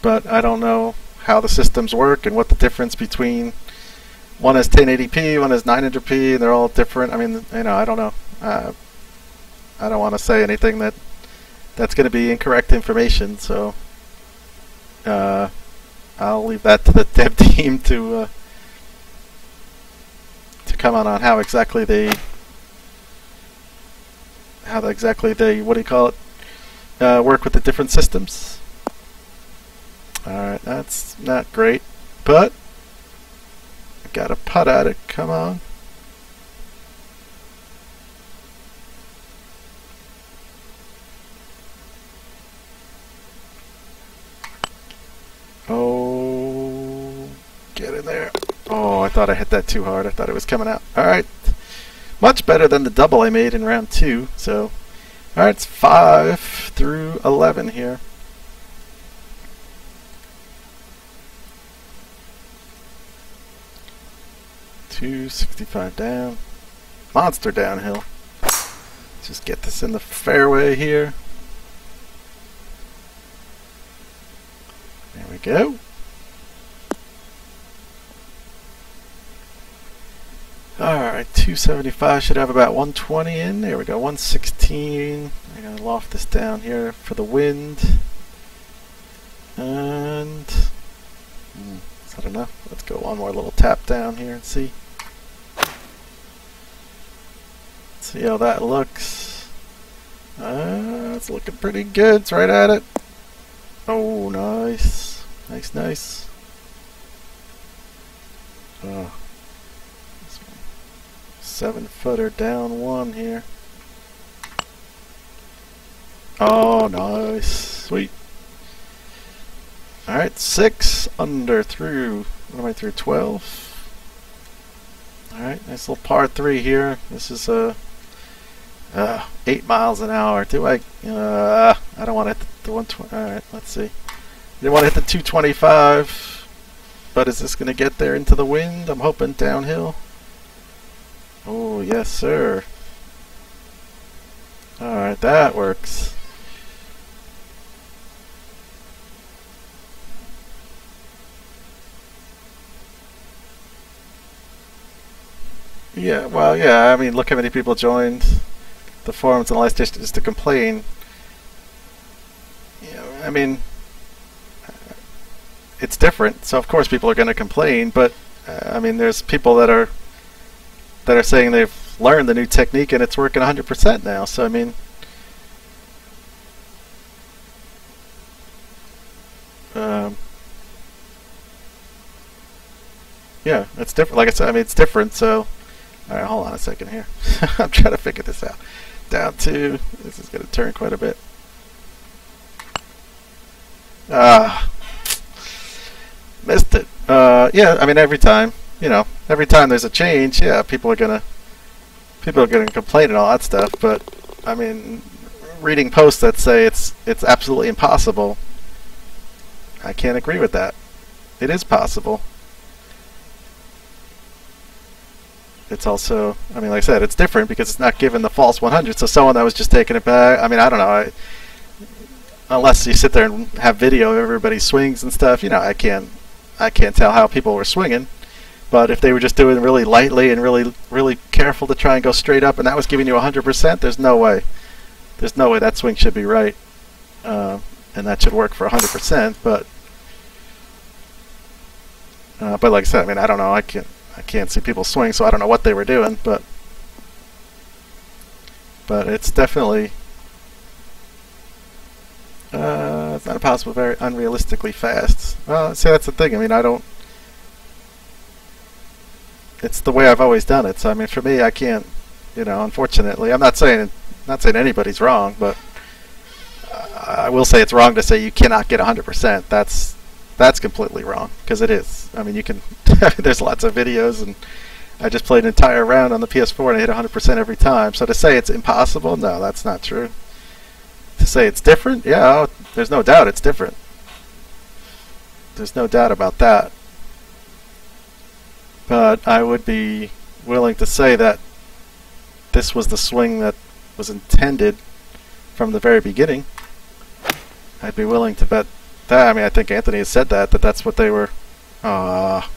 But I don't know how the systems work and what the difference between one is 1080p, one is 900p, and they're all different. I mean, you know, I don't know. I don't want to say anything that's going to be incorrect information. So. I'll leave that to the dev team to comment on how exactly they what do you call it, work with the different systems. Alright, that's not great, but I got a putt at it. Come on. Oh, get in there. Oh, I thought I hit that too hard. I thought it was coming out. Alright. Much better than the double I made in round 2. So, alright, it's 5 through 11 here. $265 down. Monster downhill. Let's just get this in the fairway here. There we go. Alright, 275 should have about 120 in. There we go, 116. I'm going to loft this down here for the wind. And is that enough? Let's go one more little tap down here and see. See how that looks. It's looking pretty good. It's right at it. Oh, nice. Nice, nice. Oh. 7-footer down one here. Oh, nice. Sweet. Alright, 6 under through. What am I through? 12. Alright, nice little par 3 here. This is 8 miles an hour. Do I don't want to hit the 120. Alright, let's see. Didn't want to hit the 225. But is this going to get there into the wind? I'm hoping downhill. Oh, yes, sir. Alright, that works. Yeah, well, yeah, I mean, look how many people joined the forums in the last just to complain. You know, I mean, it's different, so of course people are going to complain, but I mean, there's people that are saying they've learned the new technique and it's working 100% now. So I mean, yeah, it's different. Like I said, I mean, it's different. So, all right, hold on a second here. I'm trying to figure this out. Down to, this is going to turn quite a bit. Missed it. Yeah, I mean, every time, you know, every time there's a change, yeah, people are gonna complain and all that stuff. But I mean, reading posts that say it's absolutely impossible, I can't agree with that. It is possible. It's also, I mean, like I said, it's different because it's not given the false 100. So someone that was just taking it back, I mean, I don't know. Unless you sit there and have video of everybody's swings and stuff, you know, I can't tell how people were swinging. But if they were just doing it really lightly and really careful to try and go straight up, and that was giving you 100%, there's no way. There's no way that swing should be right, and that should work for 100%. But like I said, I mean, I don't know. I can't see people swing, so I don't know what they were doing. But it's definitely it's not impossible, very unrealistically fast. Well, see, that's the thing. I mean, I don't. It's the way I've always done it. So I mean, for me, I can't. You know, unfortunately, I'm not saying anybody's wrong, but I will say it's wrong to say you cannot get 100%. That's completely wrong, because it is. I mean, you can. There's lots of videos, and I just played an entire round on the PS4 and I hit 100% every time. So to say it's impossible, no, that's not true. To say it's different, yeah, there's no doubt it's different. There's no doubt about that. But I would be willing to say that this was the swing that was intended from the very beginning. I'd be willing to bet that. I mean, I think Anthony has said that that's what they were. That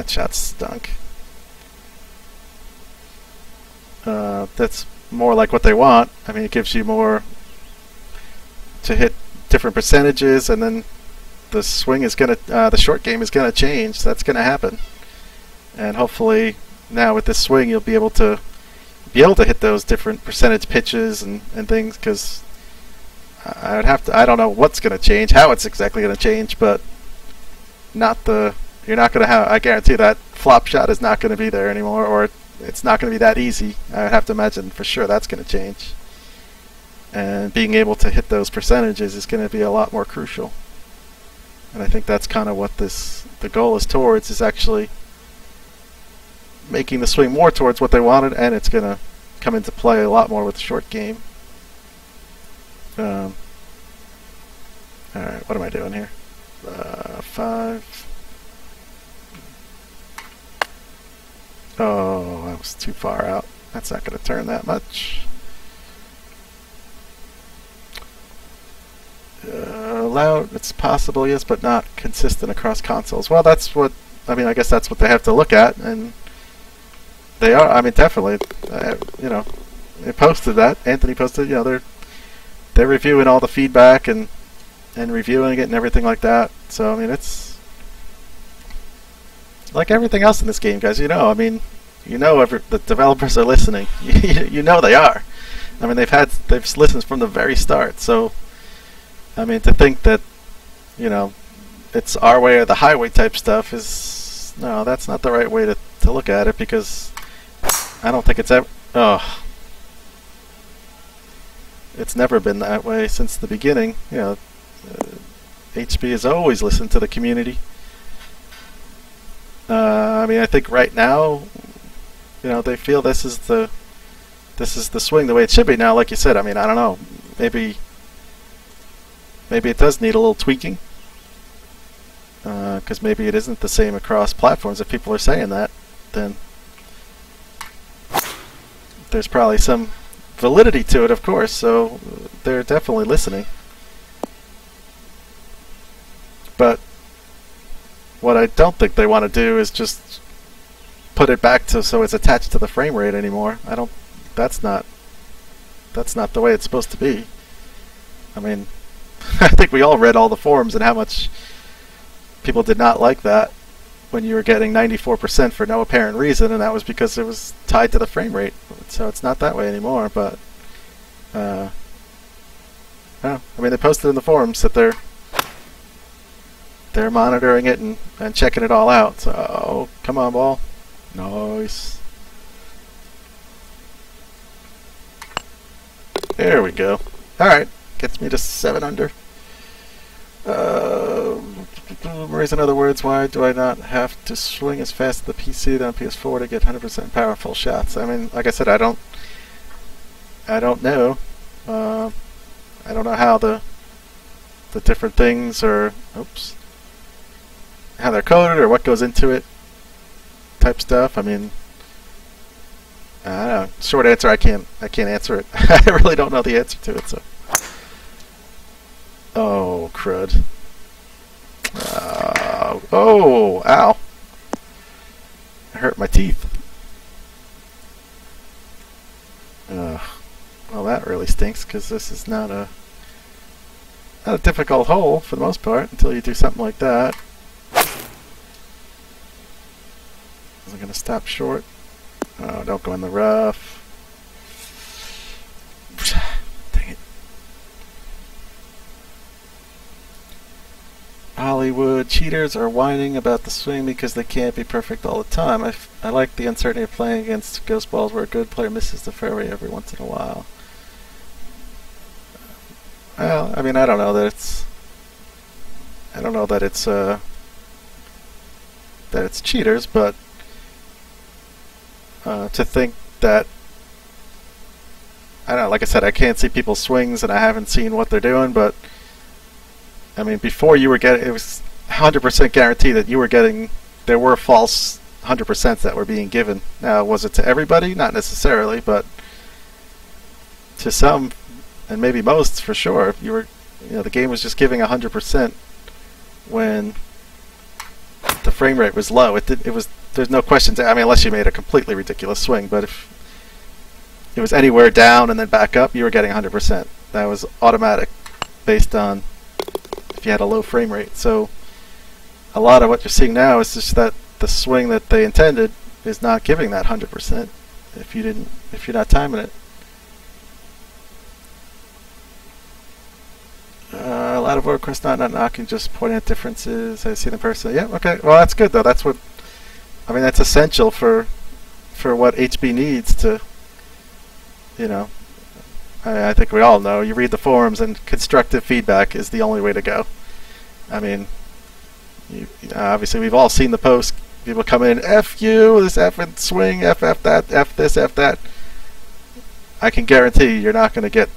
shot stunk. That's more like what they want. I mean, it gives you more to hit different percentages, and then the swing is gonna, the short game is gonna change. That's gonna happen, and hopefully now with this swing you'll be able to hit those different percentage pitches and things. Because I don't know what's gonna change, how it's exactly gonna change, but you're not gonna have. I guarantee that flop shot is not gonna be there anymore, or it's not going to be that easy. I would have to imagine for sure that's going to change. And being able to hit those percentages is going to be a lot more crucial. And I think that's kind of what the goal is towards, is actually making the swing more towards what they wanted, and it's going to come into play a lot more with the short game. Alright, what am I doing here? 5. Oh, that was too far out. That's not going to turn that much. loud, it's possible, yes, but not consistent across consoles. Well, that's what, I mean, I guess that's what they have to look at, and they are, I mean, definitely, you know, they posted that, Anthony posted, you know, they're reviewing all the feedback and reviewing it and everything like that. So, I mean, it's like everything else in this game, guys, you know, I mean, you know the developers are listening. You know they are. I mean, they've listened from the very start. So, I mean, to think that, you know, it's our way or the highway type stuff is, no, that's not the right way to look at it, because I don't think it's ever, it's never been that way since the beginning. You know, HB has always listened to the community. I mean, I think right now, you know, they feel this is the swing the way it should be. Now, like you said, I mean, I don't know, maybe it does need a little tweaking, because maybe it isn't the same across platforms. If people are saying that, then there's probably some validity to it, of course, so they're definitely listening. But what I don't think they want to do is just put it back to so it's attached to the frame rate anymore. That's not the way it's supposed to be. I mean, I think we all read all the forums and how much people did not like that when you were getting 94% for no apparent reason, and that was because it was tied to the frame rate. So it's not that way anymore, but I mean, they posted in the forums that they're monitoring it and checking it all out. So, come on, ball. Nice. There we go. Alright, gets me to 7 under. Maurice, in other words, why do I not have to swing as fast as the PC than PS4 to get 100% powerful shots? I mean, like I said, I don't know. I don't know how the different things are, how they're coded or what goes into it type stuff. I mean, I don't know. Short answer, I can't answer it. I really don't know the answer to it, so. Oh, crud. Oh, ow. I hurt my teeth. Well, that really stinks, because this is not a difficult hole for the most part until you do something like that. Is it going to stop short? Oh, don't go in the rough. Dang it. Hollywood cheaters are whining about the swing because they can't be perfect all the time. I like the uncertainty of playing against ghost balls where a good player misses the fairway every once in a while. Well, I mean, I don't know that it's cheaters, but to think that, I don't know, like I said, I can't see people's swings and I haven't seen what they're doing, but I mean, before you were getting, it was 100% guaranteed that you were getting, there were false 100% that were being given. Now, was it to everybody? Not necessarily, but to some, and maybe most for sure, you were, you know, the game was just giving 100% when the frame rate was low. There's no question. I mean, unless you made a completely ridiculous swing, but if it was anywhere down and then back up, you were getting 100%. That was automatic, based on if you had a low frame rate. So a lot of what you're seeing now is just that the swing that they intended is not giving that 100% if you're not timing it. A lot of work requests not knocking, just pointing at differences. I see the person. Yeah, okay. Well, that's good though. That's what, I mean, that's essential for what HB needs to, you know. I think we all know. You read the forums, and constructive feedback is the only way to go. I mean, obviously we've all seen the posts. People come in, F you, this F and swing, F that, F this, F that. I can guarantee you're not going to get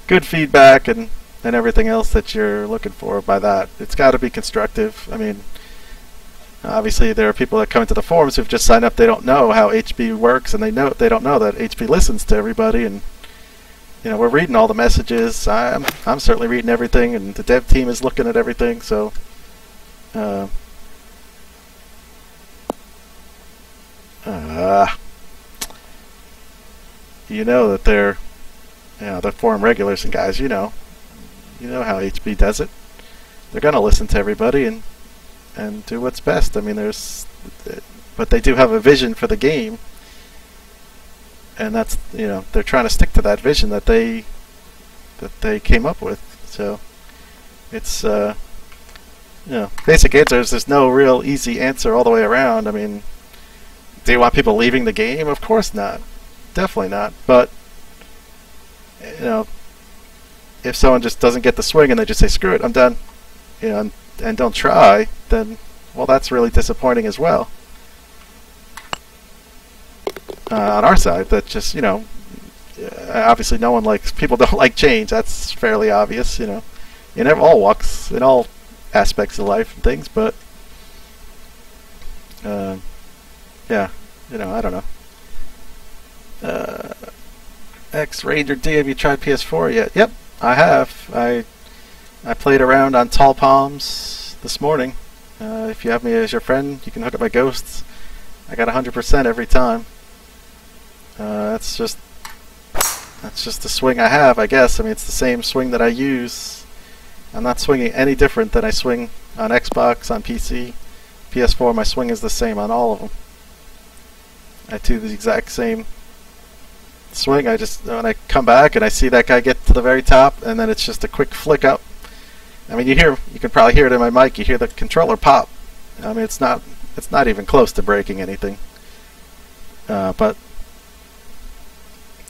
good feedback and everything else that you're looking for by that. It's got to be constructive. I mean, obviously there are people that come into the forums who've just signed up. They don't know how HB works, and they don't know that HB listens to everybody, and you know, we're reading all the messages. I'm certainly reading everything, and the dev team is looking at everything. So, you know that they're, you know, the forum regulars and guys. You know how HB does it. They're gonna listen to everybody and do what's best. I mean, but they do have a vision for the game, and that's, you know, they're trying to stick to that vision that they came up with. So it's you know, basic answers. There's no real easy answer all the way around. I mean, do you want people leaving the game? Of course not. Definitely not. But, you know, if someone just doesn't get the swing and they just say, screw it, I'm done, you know, and don't try, then, well, that's really disappointing as well. On our side, that just, you know, obviously no one likes, people don't like change. That's fairly obvious, you know, in all walks, in all aspects of life and things. But yeah, you know, I don't know. X Ranger D, have you tried PS4 yet? Yep, I have. I played around on Tall Palms this morning. If you have me as your friend, you can hook up my ghosts. I got 100% every time. That's just the swing I have, I guess. I mean, it's the same swing that I use. I'm not swinging any different than I swing on Xbox, on PC, PS4. My swing is the same on all of them. I do the exact same swing. I just, when I come back and I see that guy get to the very top, and then it's just a quick flick up. I mean, you can probably hear it in my mic. You hear the controller pop. I mean, it's not even close to breaking anything. But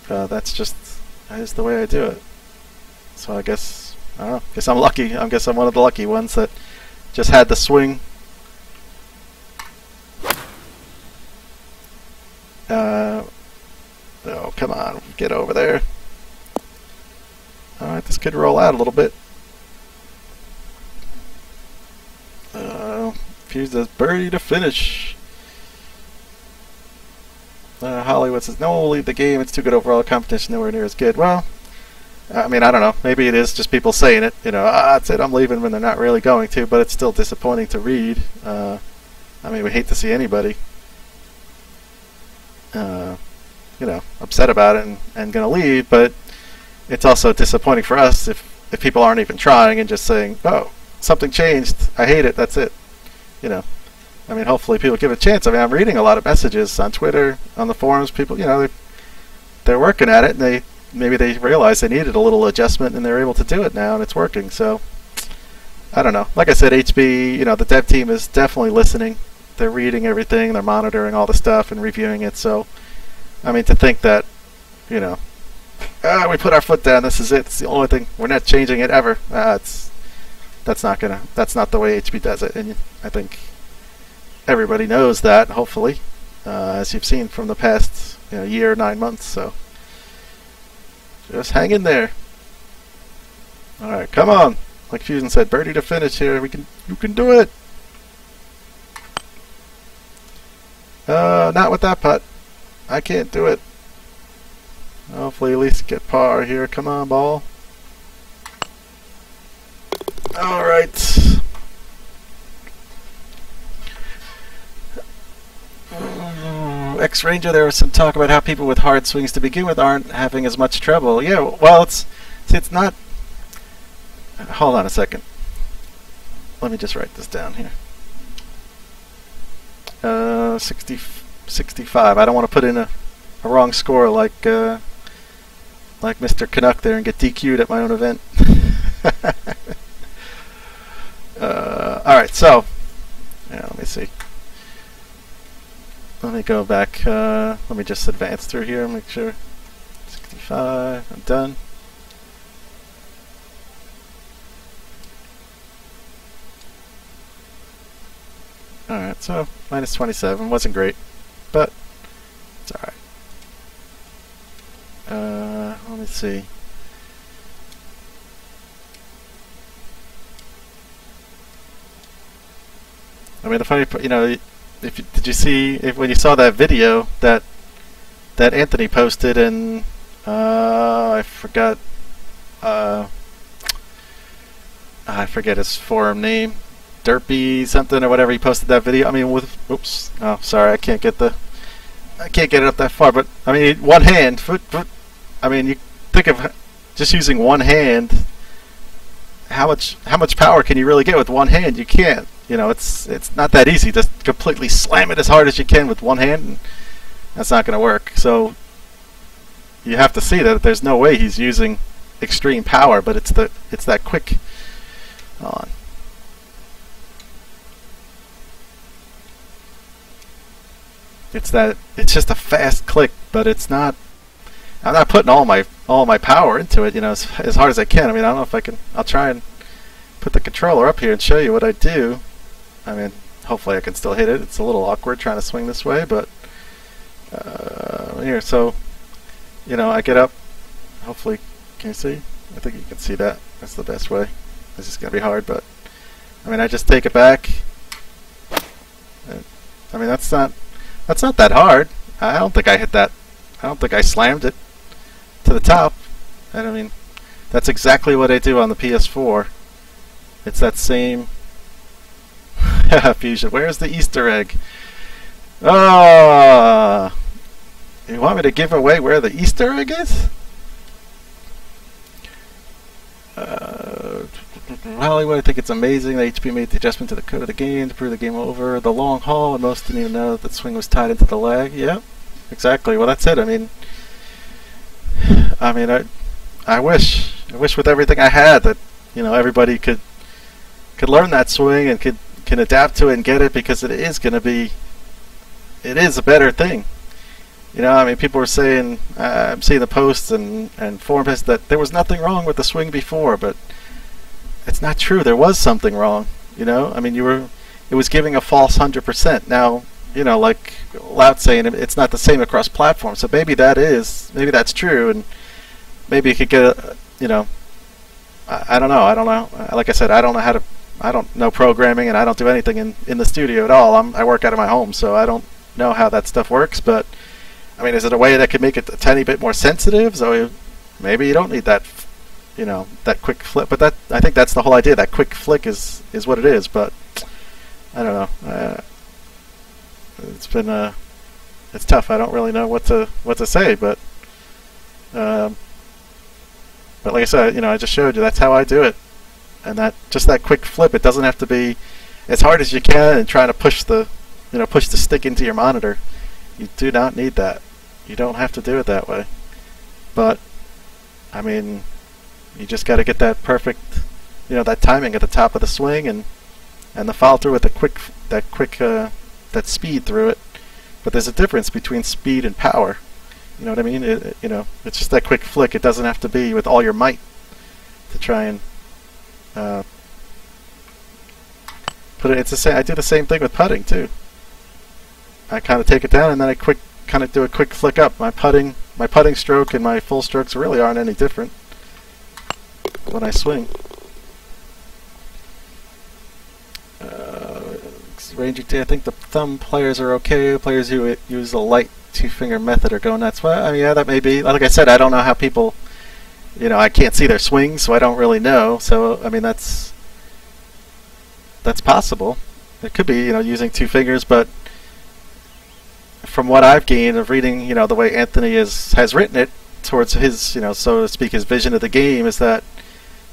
that's the way I do it. So I guess, I don't know, guess I'm lucky. I guess I'm one of the lucky ones that just had the swing. Oh, come on, get over there. Alright, this could roll out a little bit. Fuse does birdie to finish. Hollywood says, no, we'll leave the game. It's too good overall. Competition nowhere near as good. Well, I mean, I don't know. Maybe it is just people saying it. You know, that's it, I'm leaving, when they're not really going to. But it's still disappointing to read. I mean, we hate to see anybody, you know, upset about it and going to leave. But it's also disappointing for us if people aren't even trying and just saying, oh, something changed, I hate it, that's it. You know, I mean, hopefully people give it a chance. I mean, I'm reading a lot of messages on Twitter, on the forums. People, you know, they're working at it, and maybe they realize they needed a little adjustment, and they're able to do it now, and it's working. So, I don't know. Like I said, HB, you know, the dev team is definitely listening. They're reading everything. They're monitoring all the stuff and reviewing it. So, I mean, to think that, you know, we put our foot down, this is it, it's the only thing, we're not changing it ever. That's not the way HB does it, and I think everybody knows that, hopefully, as you've seen from the past, you know, year, 9 months. So just hang in there. All right, come on. Like Fusion said, birdie to finish here. You can do it. Not with that putt. I can't do it. Hopefully, at least get par here. Come on, ball. All right. X Ranger, there was some talk about how people with hard swings to begin with aren't having as much trouble. Yeah, well, it's not. Hold on a second. Let me just write this down here. 65. I don't want to put in a wrong score like Mr. Canuck there and get DQ'd at my own event. All right, so yeah, let me see. Let me go back. Let me just advance through here and make sure. 65. I'm done. Alright, so minus 27. Wasn't great, but it's alright. Let me see. I mean, the funny part, you know, did you see when you saw that video that Anthony posted, and I forgot. I forget his forum name. Derpy something or whatever. He posted that video. I mean, with oops. Oh, sorry. I can't get it up that far. But I mean, one hand. I mean, you think of just using one hand. How much power can you really get with one hand? You can't. You know, it's not that easy. Just completely slam it as hard as you can with one hand, and that's not going to work. So you have to see that there's no way he's using extreme power, but it's that quick. Hold on. It's just a fast click, but it's not. I'm not putting all my power into it, you know, as hard as I can. I mean, I don't know if I can. I'll try and put the controller up here and show you what I do. I mean, hopefully I can still hit it. It's a little awkward trying to swing this way, but here. So, you know, I get up. Hopefully, can you see? I think you can see that. That's the best way. This is gonna be hard, but I mean, I just take it back. I mean, that's not that hard. I don't think I hit that. I don't think I slammed it to the top. And I mean, that's exactly what I do on the PS4. It's that same fusion. Where's the Easter egg? Oh, you want me to give away where the Easter egg is? Hollywood, I think it's amazing that HP made the adjustment to the code of the game to prove the game over the long haul, and most didn't even know that the swing was tied into the leg. Yep, exactly. Well, that's it. I mean, I wish with everything I had that, you know, everybody could learn that swing and can adapt to it and get it, because it is a better thing. You know, I mean, people were saying, I'm seeing the posts and forums that there was nothing wrong with the swing before, but it's not true. There was something wrong. You know, I mean, it was giving a false 100%. Now, you know, like Loud saying, it's not the same across platforms. So maybe that's true, and maybe you could get a, you know, I don't know. Like I said, I don't know programming, and I don't do anything in the studio at all. I work out of my home, so I don't know how that stuff works. But I mean, is it a way that could make it a tiny bit more sensitive? So maybe you don't need that, you know, that quick flip. But I think that's the whole idea. That quick flick is what it is. But I don't know. It's tough. I don't really know what to say. But like I said, you know, I just showed you that's how I do it. And that quick flip, it doesn't have to be as hard as you can and trying to push the stick into your monitor. You do not need that. You don't have to do it that way. But I mean, you just got to get that perfect, you know, that timing at the top of the swing and the follow through with that speed through it. But there's a difference between speed and power. You know what I mean? You know, it's just that quick flick. It doesn't have to be with all your might to try and put it. It's the same. I do the same thing with putting too. I kind of take it down and then I do a quick flick up. My putting stroke and my full strokes really aren't any different when I swing. Ranger T, I think the thumb players are okay. Players who use a light two-finger method are going nuts. Well, I mean, yeah, that may be. Like I said, I don't know how people, you know, I can't see their swings, so I don't really know. So, I mean, that's possible. It could be, you know, using two fingers, but from what I've gained of reading, you know, the way Anthony has written it towards his, you know, so to speak, his vision of the game is that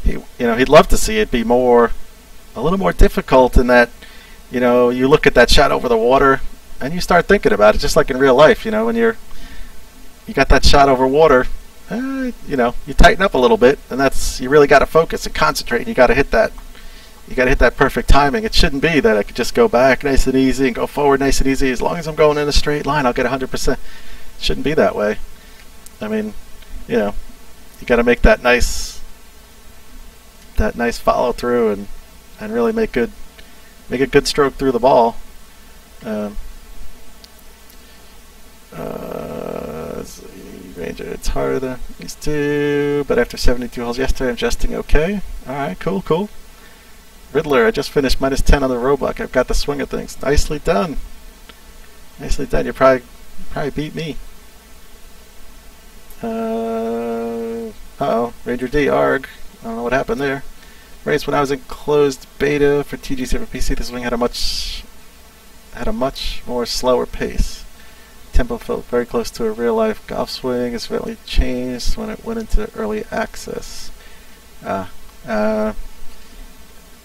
he'd love to see it be a little more difficult in that, you know, you look at that shot over the water and you start thinking about it, just like in real life. You know, when you got that shot over water, you know, you tighten up a little bit, and you really got to focus and concentrate, and you got to hit that. You got to hit that perfect timing. It shouldn't be that I could just go back nice and easy and go forward nice and easy. As long as I'm going in a straight line, I'll get 100%. It shouldn't be that way. I mean, you know, you got to make that nice follow through and really make a good stroke through the ball. Ranger, it's harder than these two, but after 72 holes yesterday, I'm adjusting okay. Alright, cool. Riddler, I just finished -10 on the Roebuck. I've got the swing of things. Nicely done. You probably beat me. Ranger D, ARG. I don't know what happened there. Race when I was in closed beta for TGC for PC. This wing had a much more slower pace. Tempo felt very close to a real-life golf swing. It's really changed when it went into early access.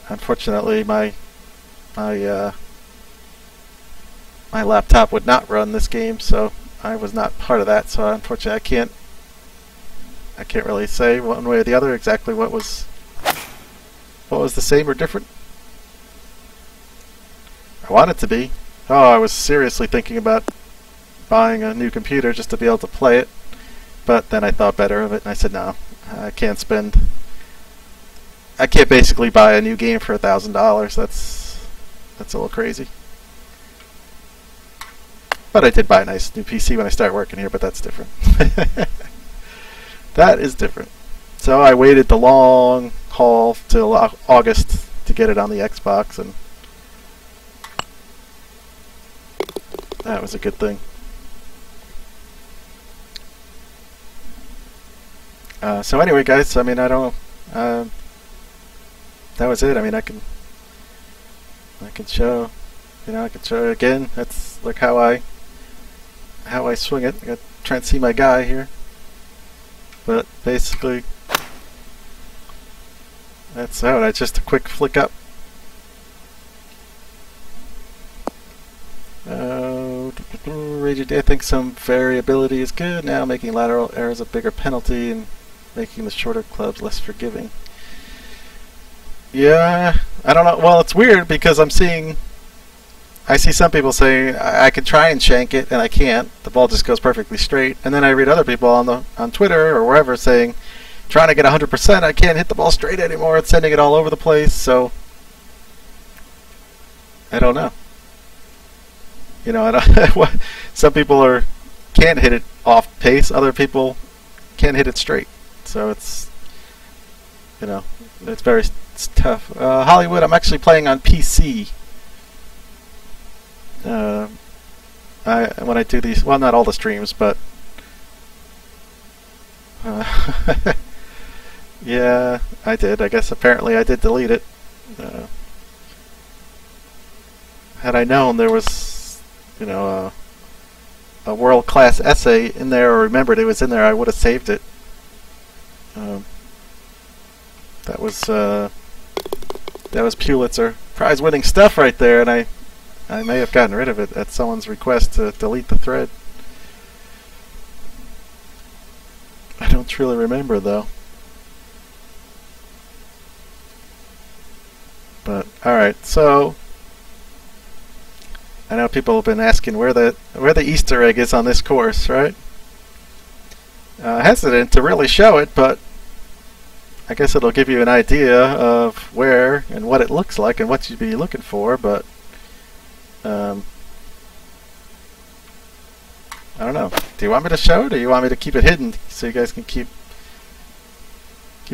Unfortunately, my laptop would not run this game, so I was not part of that. So unfortunately, I can't really say one way or the other exactly what was the same or different. I want it to be. Oh, I was seriously thinking about buying a new computer just to be able to play it, but then I thought better of it and I said no, I can't basically buy a new game for $1,000. That's a little crazy. But I did buy a nice new PC when I started working here, but that's different. That is different. So I waited the long haul till August to get it on the Xbox, and that was a good thing. So anyway, guys, I mean, I don't know. That was it. I mean, I can show, I can show it again. That's like how I swing it. I got to try and see my guy here, but basically, that's how. That's just a quick flick up. Ranger D, I think some variability is good now, making lateral errors a bigger penalty and making the shorter clubs less forgiving. Yeah, I don't know. Well, it's weird because I see some people saying I can try and shank it and I can't. The ball just goes perfectly straight. And then I read other people on Twitter or wherever saying trying to get 100%, I can't hit the ball straight anymore. It's sending it all over the place. So I don't know. I don't some people can't hit it off pace. Other people can't hit it straight. So it's it's tough. Hollywood, I'm actually playing on PC. When I do these, well, not all the streams, but yeah, I did. I guess apparently I did delete it. Had I known there was, a world-class essay in there, or remembered it was in there, I would have saved it. That was Pulitzer Prize-winning stuff right there, and I may have gotten rid of it at someone's request to delete the thread. I don't truly remember though. But alright, so I know people have been asking where the Easter egg is on this course, right? Hesitant to really show it, but I guess it'll give you an idea of where and what it looks like and what you'd be looking for, but I don't know. Do you want me to show it, or do you want me to keep it hidden so you guys can keep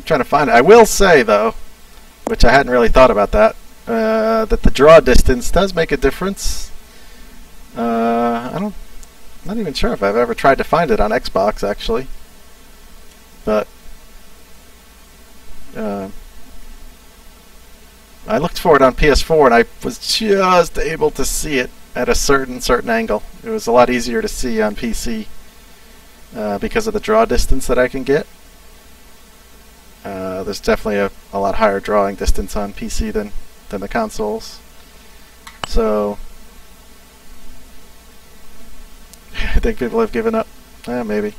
trying to find it? I will say, though, which I hadn't really thought about that the draw distance does make a difference. I'm not even sure if I've ever tried to find it on Xbox, actually. But I looked for it on PS4 and I was just able to see it at a certain angle. It was a lot easier to see on PC because of the draw distance that I can get. There's definitely a lot higher drawing distance on PC than the consoles. So I think people have given up. Maybe.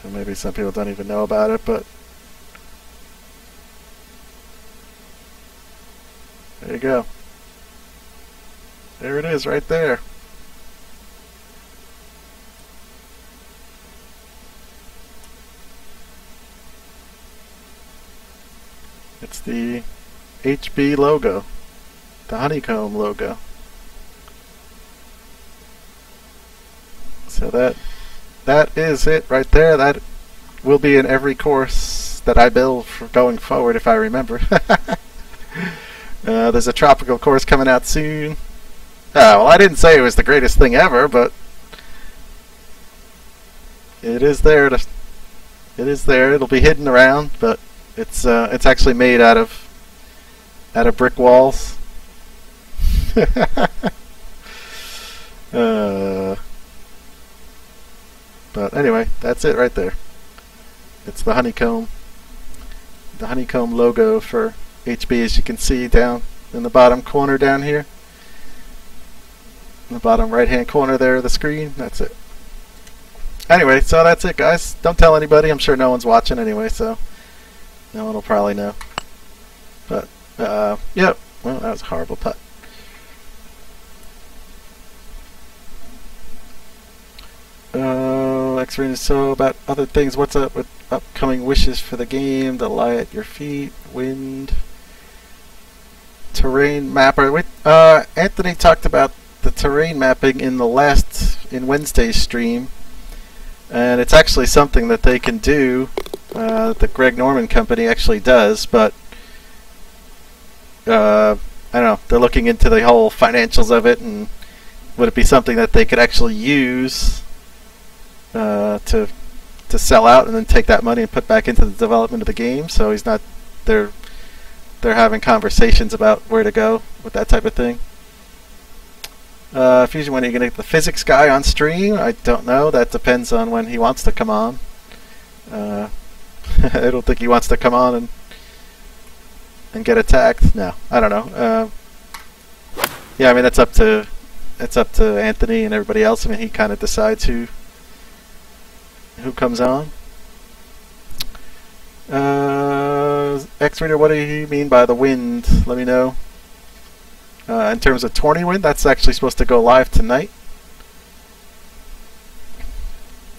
And maybe some people don't even know about it, but there you go. There it is right there. It's the HB logo, the honeycomb logo. So that is it right there. That will be in every course that I build for going forward, if I remember. There's a tropical course coming out soon. Well, I didn't say it was the greatest thing ever, but It is there. It is there. It'll be hidden around, but it's actually made out of brick walls. But anyway, that's it right there. It's the honeycomb logo for HB, as you can see down in the bottom corner down here. In the bottom right hand corner there of the screen. That's it. Anyway, so that's it, guys. Don't tell anybody. I'm sure no one's watching anyway, so no one will probably know. But yep. Well, that was a horrible putt. X-Ray, so about other things. What's up with upcoming wishes for the game? The lie at your feet, wind, terrain mapper. Anthony talked about the terrain mapping in Wednesday's stream, and it's actually something that they can do. The Greg Norman company actually does, but I don't know. They're looking into the whole financials of it, and would it be something that they could actually use to sell out and then take that money and put back into the development of the game? So he's not. They're having conversations about where to go with that type of thing. Fusion, when are you going to get the physics guy on stream? I don't know. That depends on when he wants to come on. I don't think he wants to come on and get attacked. No, I don't know. Yeah, I mean, it's up to Anthony and everybody else. I mean, he kind of decides who comes on. X-Reader, what do you mean by the wind? Let me know. In terms of tourney wind, that's actually supposed to go live tonight.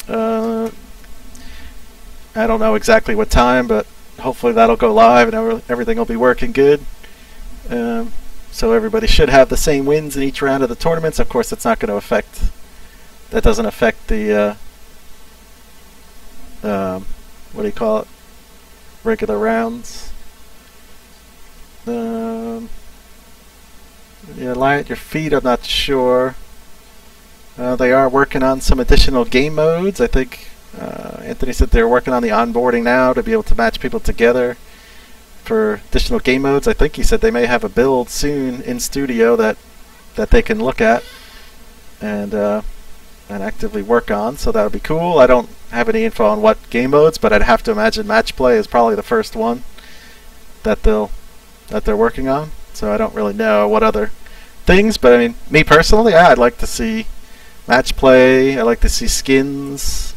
I don't know exactly what time, but hopefully that'll go live and everything will be working good. So everybody should have the same wins in each round of the tournaments. Of course, that's not going to affect. That doesn't affect the what do you call it? Regular rounds. Yeah, lie at your feet. I'm not sure. They are working on some additional game modes. I think Anthony said they're working on the onboarding now to be able to match people together for additional game modes. I think he said they may have a build soon in studio that they can look at and actively work on. So that would be cool. I don't have any info on what game modes, but I'd have to imagine match play is probably the first one that they're working on. So I don't really know what other things, but I mean, me personally, I'd like to see match play. I'd like to see skins,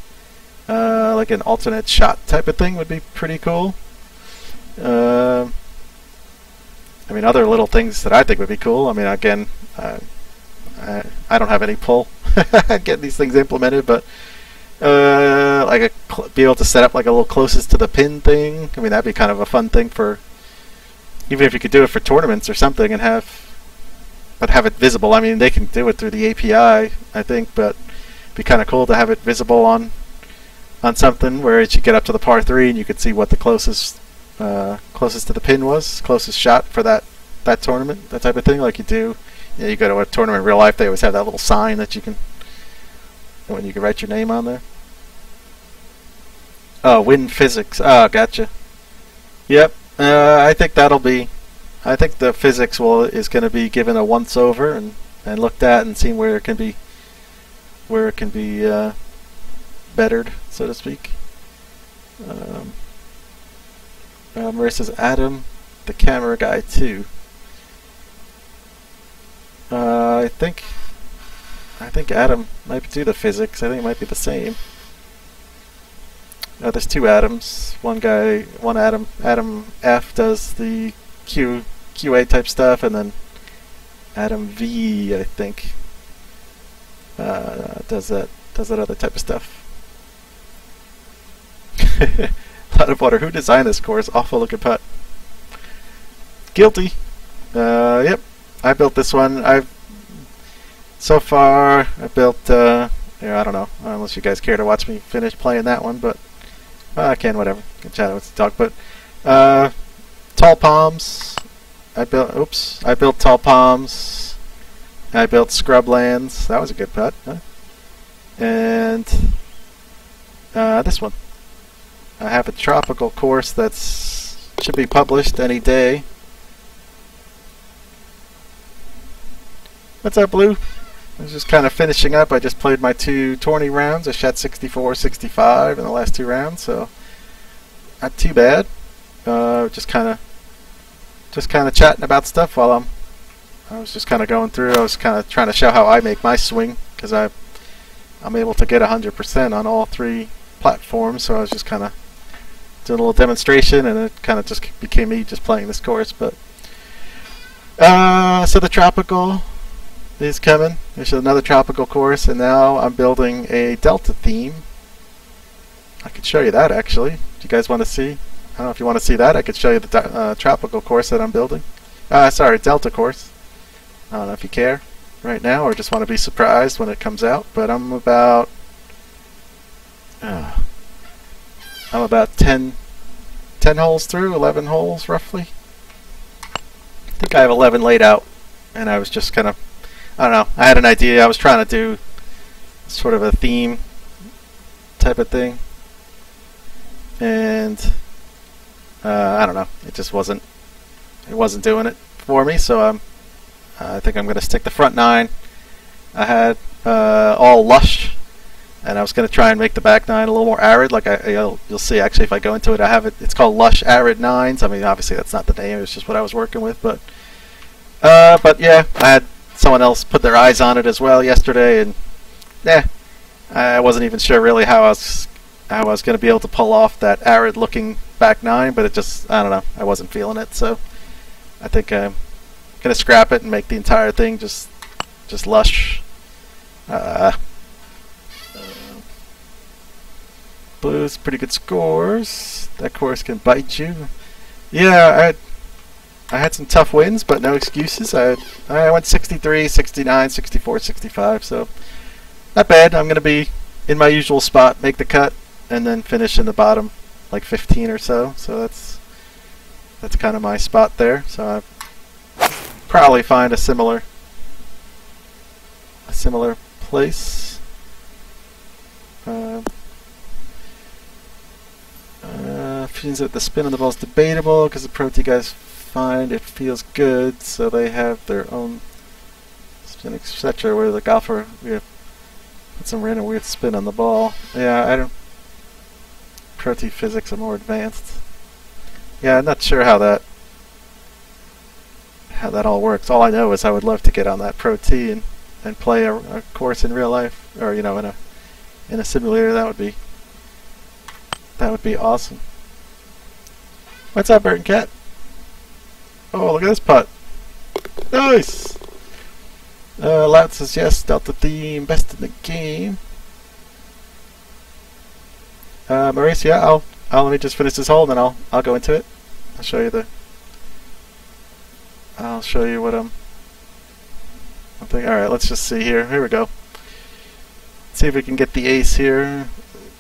like an alternate shot type of thing would be pretty cool. I mean, other little things that I think would be cool. I mean, again, I don't have any pull getting these things implemented, but like be able to set up like a little closest to the pin thing. I mean, that'd be kind of a fun thing for, even if you could do it for tournaments or something and have it visible. I mean, they can do it through the API, I think, but it'd be kind of cool to have it visible on something where as you get up to the par 3 and you could see what the closest to the pin was, closest shot for that tournament, that type of thing. Like you do, you go to a tournament in real life, they always have that little sign that you can write your name on there. Oh, win physics. Oh, gotcha. Yep. I think that'll be. I think the physics is going to be given a once over and looked at and seen where it can be bettered, so to speak. Versus Adam, the camera guy too. I think Adam might do the physics. I think it might be the same. There's two Adams. One Adam F does the QA type stuff, and then Adam V, I think, does that other type of stuff. A lot of water. Who designed this course? Awful looking putt. Guilty. Yep. I built this one. So far I built. I don't know, unless you guys care to watch me finish playing that one, but I can. Whatever. Can chat with the talk. But tall palms. I built tall palms. I built scrublands. That was a good putt. Huh? And This one. I have a tropical course that's should be published any day. What's up, Blue? I was just kind of finishing up. I just played my 2 tourney rounds. I shot 64, 65 in the last 2 rounds, so not too bad. Just kind of chatting about stuff while I was just kind of going through. I was kind of trying to show how I make my swing, because I'm able to get 100% on all 3 platforms. So I was just kind of doing a little demonstration, and it kind of just became me just playing this course. But so the tropical is coming. There's another tropical course, and now I'm building a Delta theme. I could show you that actually. Do you guys want to see? I don't know if you want to see that. I could show you the tropical course that I'm building. Sorry, Delta course. I don't know if you care right now or just want to be surprised when it comes out. But I'm about 10 holes through, 11 holes roughly. I think I have 11 laid out, and I was just kind of, I don't know, I had an idea. I was trying to do sort of a theme type of thing, and I don't know, it just wasn't doing it for me. So I think I'm going to stick the front 9. I had all lush, and I was going to try and make the back 9 a little more arid. Like you'll see actually if I go into it, I have it. It's called Lush Arid 9s. I mean, obviously that's not the name. It's just what I was working with. But yeah, I had someone else put their eyes on it as well yesterday, and yeah, I wasn't even sure really how I was going to be able to pull off that arid looking back 9, but it just, I don't know, I wasn't feeling it. So I think I'm going to scrap it and make the entire thing just lush. Blues, pretty good scores. That course can bite you. Yeah, I had some tough wins, but no excuses. I went 63, 69, 64, 65, so not bad. I'm going to be in my usual spot, make the cut, and then finish in the bottom, like 15 or so. So that's kind of my spot there. So I probably find a similar place. Feels that the spin on the ball is debatable because the Pro T guys find it feels good, so they have their own spin, etc. Where the golfer, we have put some random weird spin on the ball. Yeah, I don't. Pro T physics are more advanced. Yeah, I'm not sure how that all works. All I know is I would love to get on that Pro T and play a course in real life, or in a simulator. That would be awesome. What's up, Burton Cat? Oh, look at this putt. Nice! Loud says yes, Delta theme, best in the game. Maurice, yeah, I'll let me just finish this hole and then I'll go into it. I'll show you what I'm thinking. Alright, let's just see here. Here we go. See if we can get the ace here.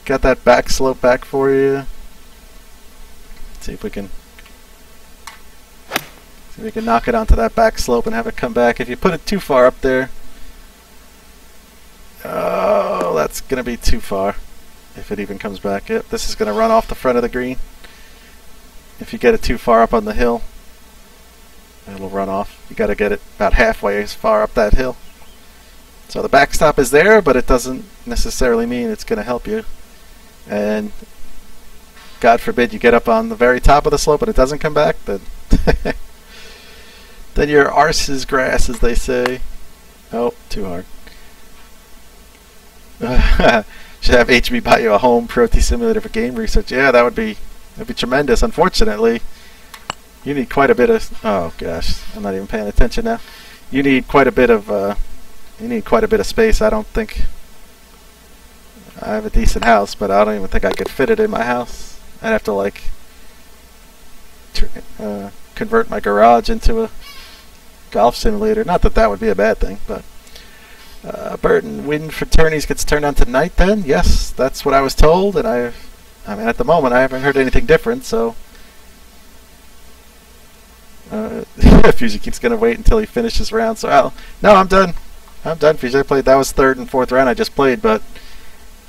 Got that back slope back for you. See if we can knock it onto that back slope and have it come back. If you put it too far up there, oh, that's going to be too far. If it even comes back. Yep, this is going to run off the front of the green. If you get it too far up on the hill, it'll run off. You got to get it about halfway as far up that hill. So the backstop is there, but it doesn't necessarily mean it's going to help you. And God forbid you get up on the very top of the slope and it doesn't come back, then then your arse is grass, as they say. Oh, too hard. Should have HB buy you a home Pro T simulator for game research. Yeah, that'd be tremendous. Unfortunately, you need quite a bit of. Oh gosh, I'm not even paying attention now. You need quite a bit of. Space. I don't think. I have a decent house, but I don't even think I could fit it in my house. I'd have to convert my garage into a golf simulator. Not that that would be a bad thing, but Burton, win for tourneys gets turned on tonight. Then yes, that's what I was told, and I mean at the moment I haven't heard anything different. So Fusey keeps gonna wait until he finishes round. So no, I'm done. Fusey. I played. That was third and fourth round I just played, but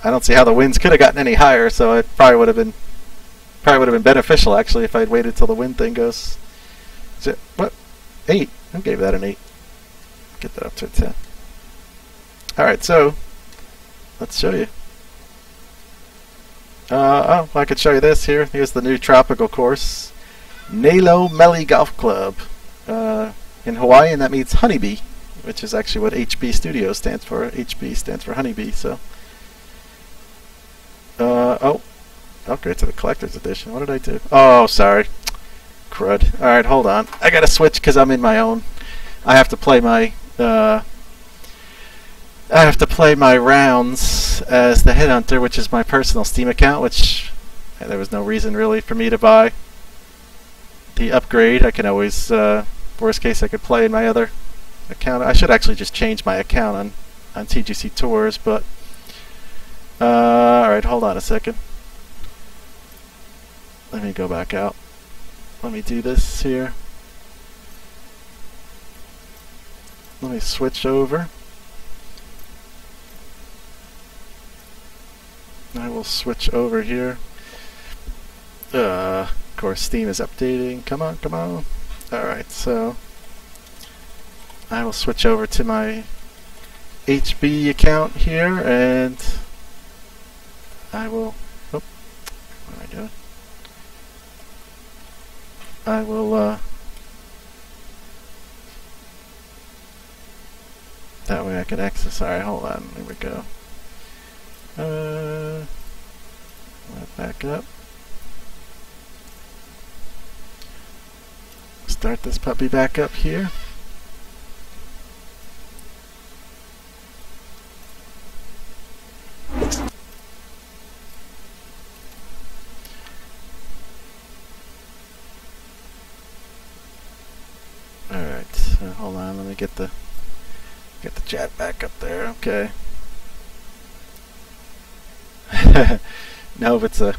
I don't see how the winds could have gotten any higher, so it probably would have been beneficial actually if I'd waited till the wind thing goes. What? 8? Who gave that an 8? Get that up to a 10. Alright, so let's show you. Oh, I could show you this here. Here's the new tropical course, Nalo Meli Golf Club in Hawaii, and that means honeybee, which is actually what HB Studio stands for. HB stands for honeybee. So, oh, upgrade to the collector's edition. What did I do? Oh, sorry, crud. All right, hold on. I gotta switch because I'm in my own. I have to play my rounds as the Headhunter, which is my personal Steam account, which there was no reason really for me to buy the upgrade. I can always, worst case, I could play in my other account. I should actually just change my account on TGC Tours, but alright, hold on a second. Let me go back out. Let me do this here. Let me switch over. I will switch over here. Of course, Steam is updating. Come on, come on. Alright, so I will switch over to my HB account here, and I will. Oh, what am I doing? I will. That way I can access. Alright, hold on. Here we go. Back up. Start this puppy back up here. Alright, so hold on, let me get the chat back up there. Okay. No, if it's a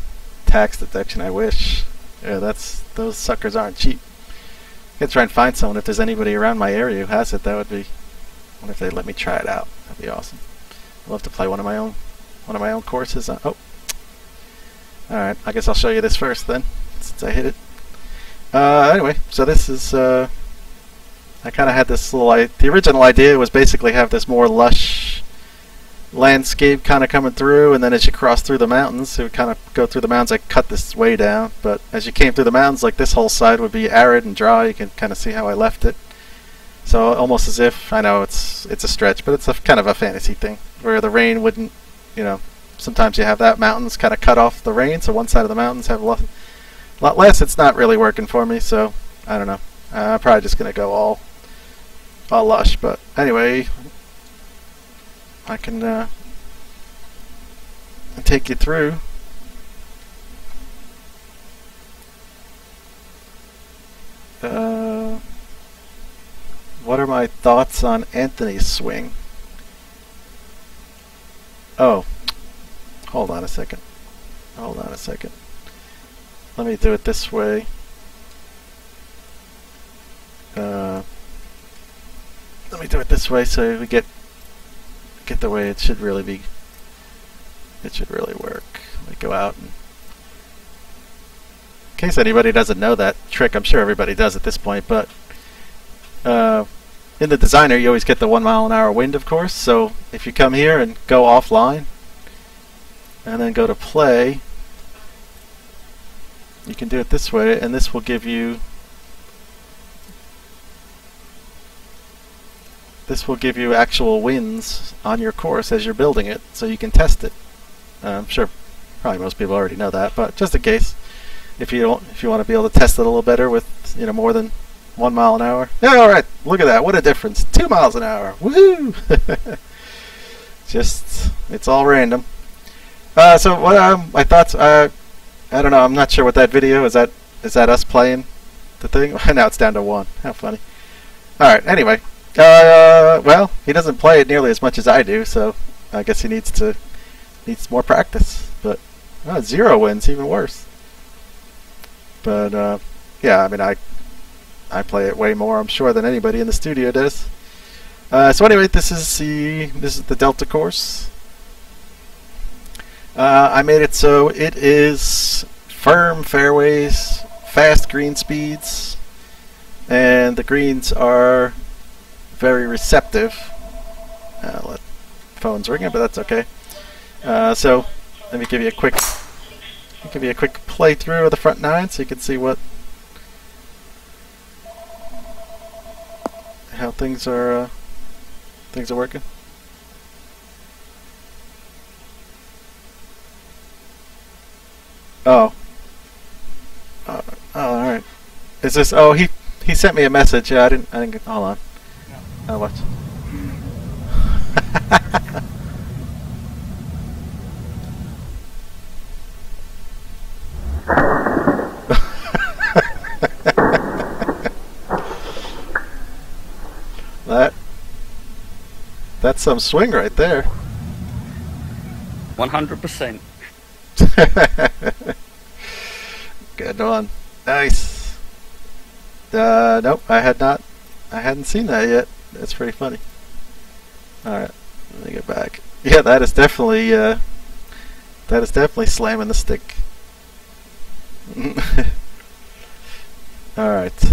tax deduction, I wish. Yeah, those suckers aren't cheap. I could try and find someone if there's anybody around my area who has it. That would be. I wonder if they'd let me try it out. That'd be awesome. I'd love to play one of my own courses. Oh, all right. I guess I'll show you this first then, since I hit it. Anyway, so this is. I kind of had this little. The original idea was basically have this more lush landscape kind of coming through, and then as you cross through the mountains, it would kind of go through the mountains. I cut this way down, but as you came through the mountains, like this whole side would be arid and dry. You can kind of see how I left it. So almost as if, I know it's a stretch, but it's a kind of a fantasy thing where the rain wouldn't, sometimes you have that mountains kind of cut off the rain, so one side of the mountains have a lot less. It's not really working for me, so I don't know. I'm probably just gonna go all lush, but anyway. I can take you through. What are my thoughts on Anthony's swing? Oh, hold on a second. Hold on a second. Let me do it this way. Let me do it this way so we get the way it should really be. It should really work. Let me go out. And in case anybody doesn't know that trick, I'm sure everybody does at this point, but in the designer you always get the 1 mile an hour wind, of course, so if you come here and go offline and then go to play, you can do it this way, and this will give you actual winds on your course as you're building it, so you can test it. I'm sure probably most people already know that, but just in case, if you want to be able to test it a little better with more than 1 mile an hour. Yeah, all right, look at that, what a difference! 2 miles an hour, woohoo! Just it's all random. So what my thoughts? I don't know. I'm not sure what that video is. That us playing the thing? Now it's down to 1. How funny. All right. Anyway. Well, he doesn't play it nearly as much as I do, so I guess he needs more practice. But 0 wins, even worse. But yeah, I mean, I play it way more, I'm sure, than anybody in the studio does. So anyway, this is the Delta course. I made it so it is firm fairways, fast green speeds, and the greens are very receptive. Phone's ringing, but that's okay. So let me give you a quick playthrough of the front nine, so you can see how things are working. Oh, all right. Is this? Oh, he sent me a message. Yeah, I didn't get. Hold on. Oh, what? That's some swing right there. 100%. Good one. Nice. Nope, I hadn't seen that yet. That's pretty funny. Alright, let me get back. Yeah, that is definitely slamming the stick. Alright.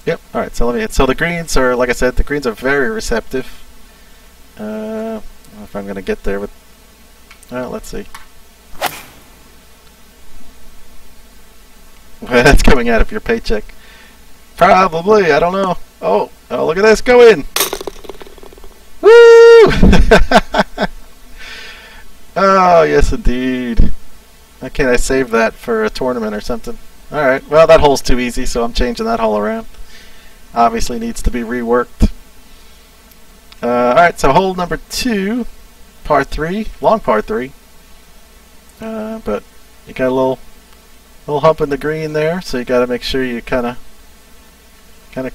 Yep, alright, so the greens are, like I said, the greens are very receptive. I don't know if I'm gonna get there with, well, let's see. That's coming out of your paycheck. Probably, I don't know. Oh, look at this, go in! Woo! Oh, yes indeed. Why can't I save that for a tournament or something? Alright, well that hole's too easy, so I'm changing that hole around. Obviously needs to be reworked. Alright, so hole number 2, par 3, long par 3. But you got a little hump in the green there, so you got to make sure you kind of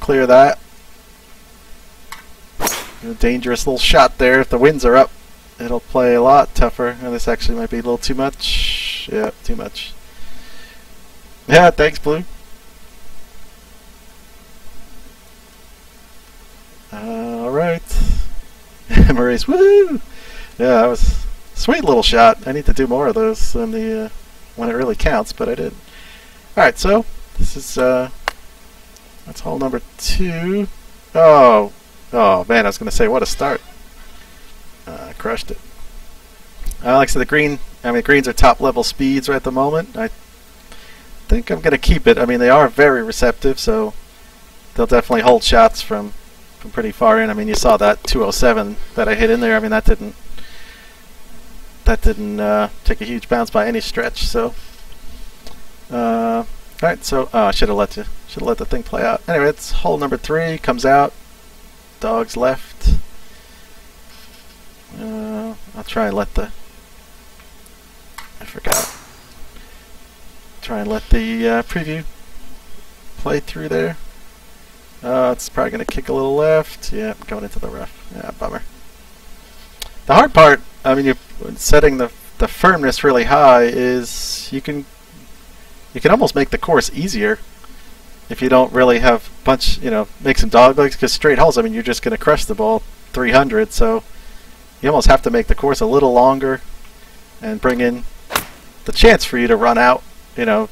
clear that. A dangerous little shot there. If the winds are up, it'll play a lot tougher. And this actually might be a little too much. Yeah, too much. Yeah, thanks, Blue. Alright. Maurice, woo! Yeah, that was a sweet little shot. I need to do more of those when it really counts, but I did. Alright, so this is that's hole number 2. Oh man, I was gonna say what a start. Crushed it. Like I said, the greens are top level speeds right at the moment. I think I'm gonna keep it. I mean, they are very receptive, so they'll definitely hold shots from pretty far in. I mean, you saw that 207 that I hit in there. I mean, that didn't take a huge bounce by any stretch. So, all right. So, I should have let the thing play out. Anyway, it's hole number 3. Comes out. Dogs left. I'll try and let the. I forgot. Try and let the preview play through there. It's probably going to kick a little left. Yeah, going into the rough. Yeah, bummer. The hard part, I mean, setting the firmness really high is you can almost make the course easier if you don't really have make some dog legs, because straight holes, I mean, you're just going to crush the ball 300, so you almost have to make the course a little longer and bring in the chance for you to run out,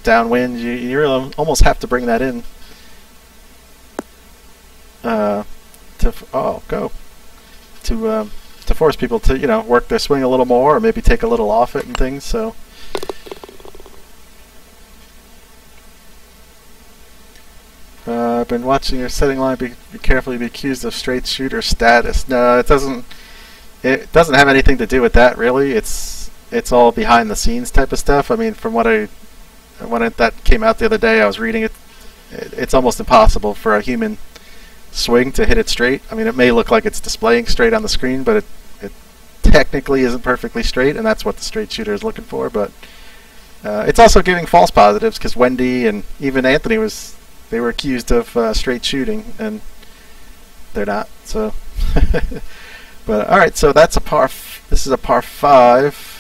downwind. You really almost have to bring that in. To force people to work their swing a little more, or maybe take a little off it and things. So I've been watching your setting line. Be careful, be accused of straight shooter status. No, it doesn't. It doesn't have anything to do with that really. It's all behind the scenes type of stuff. I mean, from when that came out the other day, I was reading it. It's almost impossible for a human swing to hit it straight. I mean, it may look like it's displaying straight on the screen, but it technically isn't perfectly straight, and that's what the straight shooter is looking for. But it's also giving false positives, because Wendy and even Anthony they were accused of straight shooting, and they're not. So, but all right, so that's a par. This is a par 5.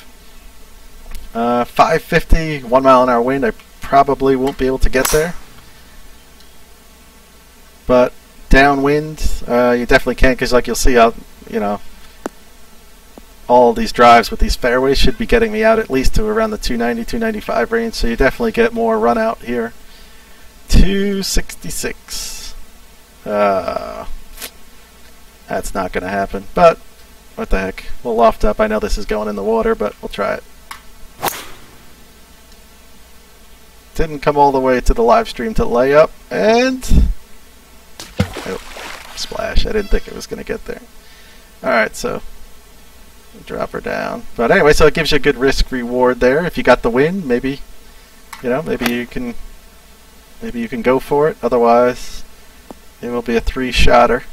550, 1 mile an hour wind. I probably won't be able to get there, but downwind, you definitely can, because like you'll see out, all these drives with these fairways should be getting me out at least to around the 290, 295 range, so you definitely get more run out here. 266. That's not going to happen, but what the heck. We'll loft up. I know this is going in the water, but we'll try it. Didn't come all the way to the live stream to lay up, and oh, splash. I didn't think it was going to get there. Alright, so drop her down. But anyway, so it gives you a good risk reward there. If you got the wind, maybe, you know, maybe you can go for it. Otherwise, it will be a 3-shotter.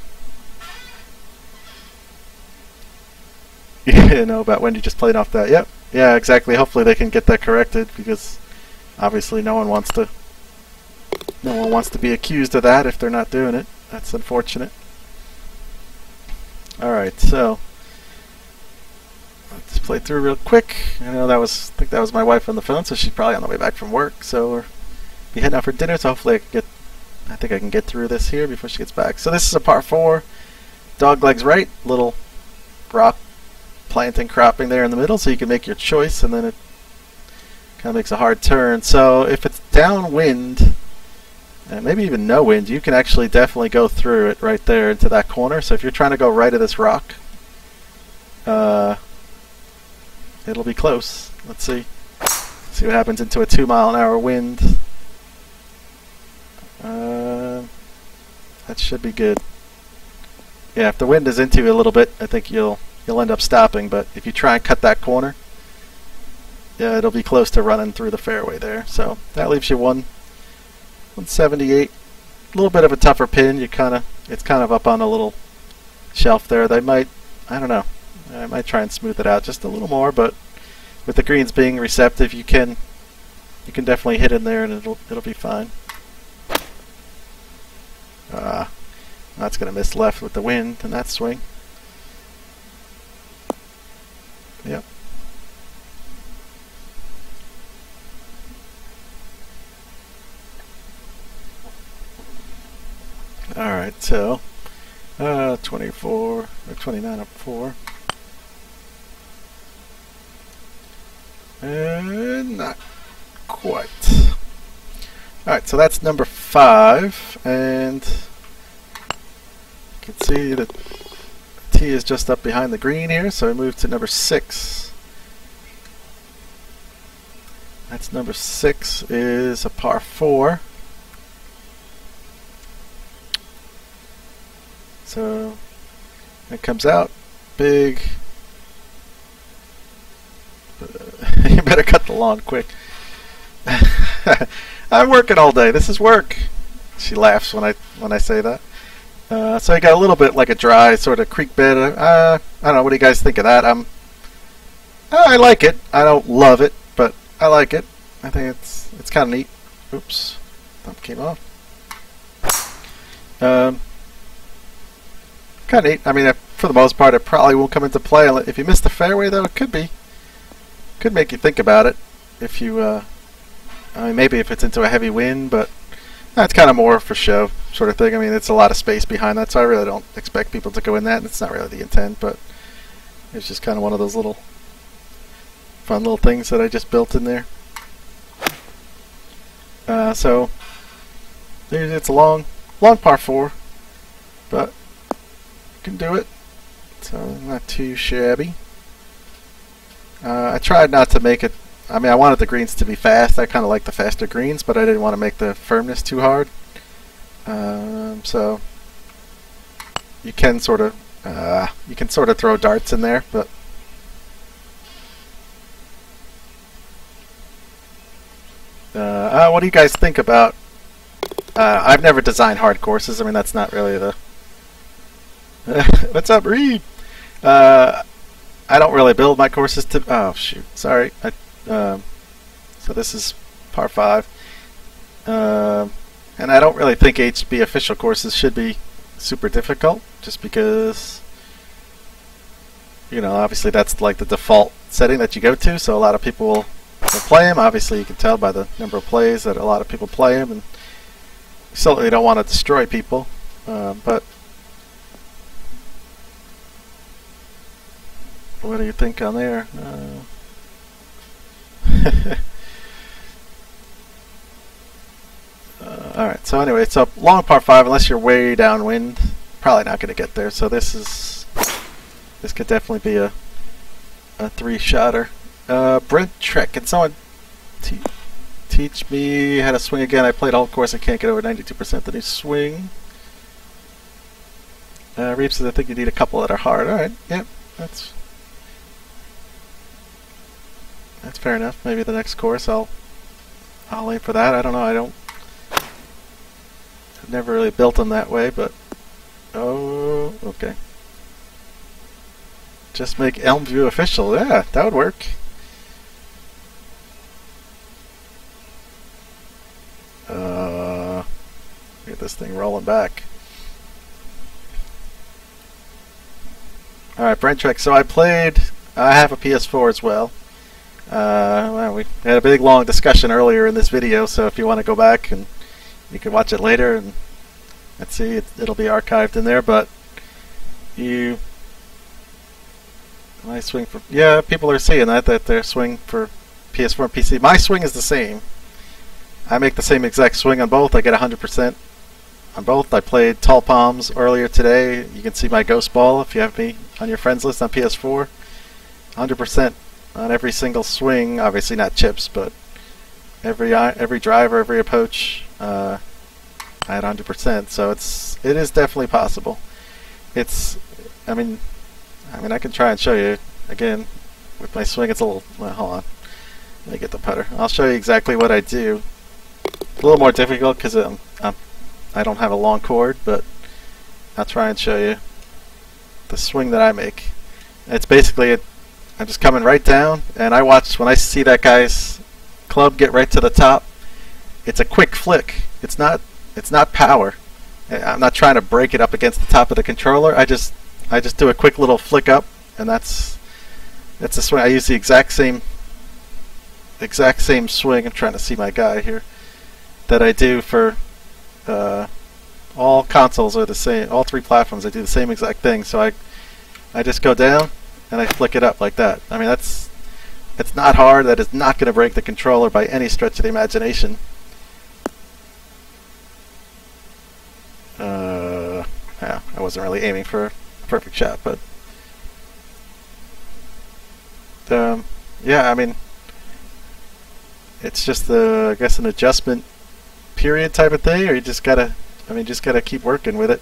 You know about when you just played off that. Yep. Yeah, exactly. Hopefully they can get that corrected, because obviously no one wants to be accused of that if they're not doing it. That's unfortunate. Alright, so let's play through real quick. I know I think that was my wife on the phone, so she's probably on the way back from work. So we're be heading out for dinner, so hopefully I think I can get through this here before she gets back. So this is a par 4. Dog legs right, little rock planting cropping there in the middle, so you can make your choice, and then it kind of makes a hard turn. So if it's downwind, and maybe even no wind, you can actually definitely go through it right there into that corner. So if you're trying to go right of this rock, it'll be close. Let's see what happens into a 2-mile-an-hour wind. That should be good. Yeah, if the wind is into you a little bit, I think you'll end up stopping. But if you try and cut that corner, yeah, it'll be close to running through the fairway there. So that leaves you 178. A little bit of a tougher pin. It's kind of up on a little shelf there. They might, I don't know, I might try and smooth it out just a little more. But with the greens being receptive, you can definitely hit in there, and it'll be fine. That's going to miss left with the wind and that swing. Yep. Alright, so 24 or 29 up 4. And not quite. Alright, so that's number 5, and you can see that T is just up behind the green here, so we move to number 6. That's number 6 is a par 4. So it comes out big. You better cut the lawn quick. I'm working all day. This is work. She laughs when I say that. So I got a little bit like a dry sort of creek bed. I don't know. What do you guys think of that? I like it. I don't love it, but I like it. I think it's kind of neat. Oops, thumb came off. Kind of neat. I mean, for the most part, it probably won't come into play. If you miss the fairway, though, it could make you think about it. If you, I mean, maybe if it's into a heavy wind, but that's kind of more for show sort of thing. I mean, it's a lot of space behind that, so I really don't expect people to go in that, and it's not really the intent, but it's just kind of one of those little fun little things that I just built in there. So it's a long par 4, but you can do it, so not too shabby. I tried not to make it, I mean, I wanted the greens to be fast. I kind of like the faster greens, but I didn't want to make the firmness too hard. So you can sort of throw darts in there, but what do you guys think about? I've never designed hard courses. I mean, that's not really the. What's up, Reed? I don't really build my courses to. Oh shoot! Sorry. So this is par 5, and I don't really think HB official courses should be super difficult, just because, you know, obviously that's like the default setting that you go to. So a lot of people will play them. Obviously, you can tell by the number of plays that a lot of people play them, and you certainly don't want to destroy people, but. What do you think on there? Alright, so anyway, it's a long par 5 unless you're way downwind. Probably not going to get there, so this could definitely be a 3-shotter. Brent Trek, can someone teach me how to swing again? I played a whole course, I can't get over 92% the new swing. Reeves says, I think you need a couple that are hard. Alright, yep, that's fair enough. Maybe the next course I'll aim for that. I don't know, I've never really built them that way, but oh, okay. Just make Elmview official. Yeah, that would work. Get this thing rolling back. Alright, Brent Trek. So I have a PS4 as well. Well, we had a big long discussion earlier in this video, so if you want to go back and you can watch it later, and let's see, it'll be archived in there. But my swing for, yeah, people are seeing that their swing for PS4 and PC. My swing is the same. I make the same exact swing on both. I get 100% on both. I played Tall Palms earlier today. You can see my ghost ball if you have me on your friends list on PS4. 100% on every single swing. Obviously not chips, but every driver, every approach, I had 100%. So it is definitely possible. I mean, I can try and show you again with my swing. It's a little. Well, hold on. Let me get the putter. I'll show you exactly what I do. It's a little more difficult because I don't have a long cord, but I'll try and show you the swing that I make. It's basically I'm just coming right down, and I watch when I see that guy's club get right to the top. It's a quick flick. It's not power. I'm not trying to break it up against the top of the controller. I just do a quick little flick up, and that's the swing. I use the exact same swing. I'm trying to see my guy here that I do for all consoles are the same. All 3 platforms I do the same exact thing. So I just go down and I flick it up like that. I mean, it's not hard. That is not going to break the controller by any stretch of the imagination. Yeah, I wasn't really aiming for a perfect shot, but yeah, I mean, it's just I guess an adjustment period type of thing, or you just gotta keep working with it.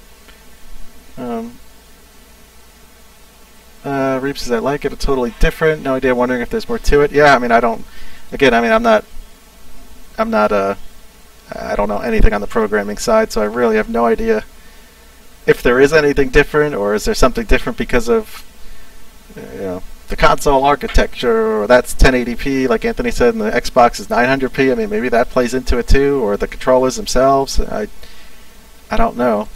Reeps says, I like it, it's totally different. No idea, wondering if there's more to it. Yeah, I mean, I don't know anything on the programming side, so I really have no idea if there is anything different, or is there something different because of the console architecture, or that's 1080p like Anthony said, and the Xbox is 900p. I mean, maybe that plays into it too, or the controllers themselves. I don't know.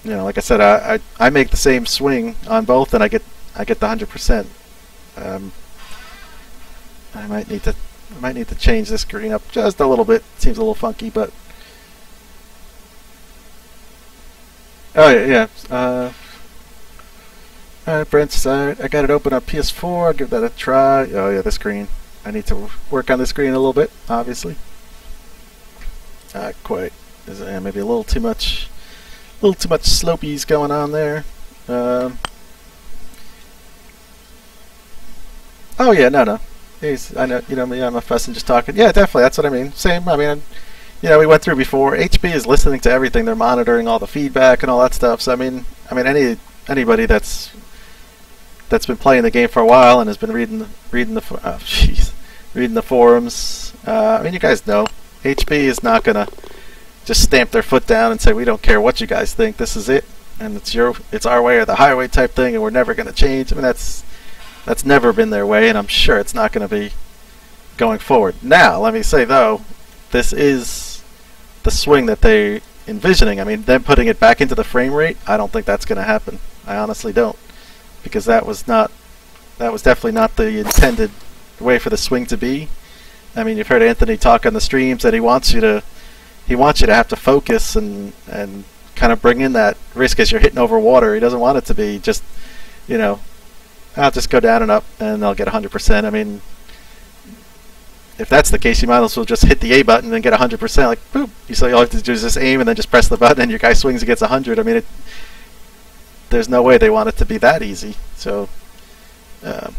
Like I said, I make the same swing on both, and I get the 100%. I might need to change this green up just a little bit. Seems a little funky, but oh yeah. Alright, Brent says, I got it open on PS4. I'll give that a try. Oh yeah, the screen. I need to work on the screen a little bit, obviously. Not quite. There's maybe a little too much slopies going on there. Oh yeah, no. I know, me, I'm a fuss and just talking. Yeah, definitely, that's what I mean. Same, I mean, we went through before. HP is listening to everything. They're monitoring all the feedback and all that stuff. So I mean, anybody that's been playing the game for a while and has been reading the forums. I mean, you guys know, HP is not gonna just stamp their foot down and say, we don't care what you guys think. This is it, and it's our way or the highway type thing, and we're never gonna change. I mean, that's never been their way, and I'm sure it's not going to be going forward. Now, let me say though, this is the swing that they're envisioning. I mean, them putting it back into the frame rate, I don't think that's going to happen. I honestly don't, because that was definitely not the intended way for the swing to be. I mean, you've heard Anthony talk on the streams that he wants you to have to focus and kind of bring in that risk as you're hitting over water. He doesn't want it to be just, you know, I'll just go down and up and I'll get 100%. I mean, if that's the case, you might as well just hit the A button and get 100%. Like, boop. So all you have to do is just aim and then just press the button and your guy swings and gets 100. I mean, there's no way they want it to be that easy. So, yeah,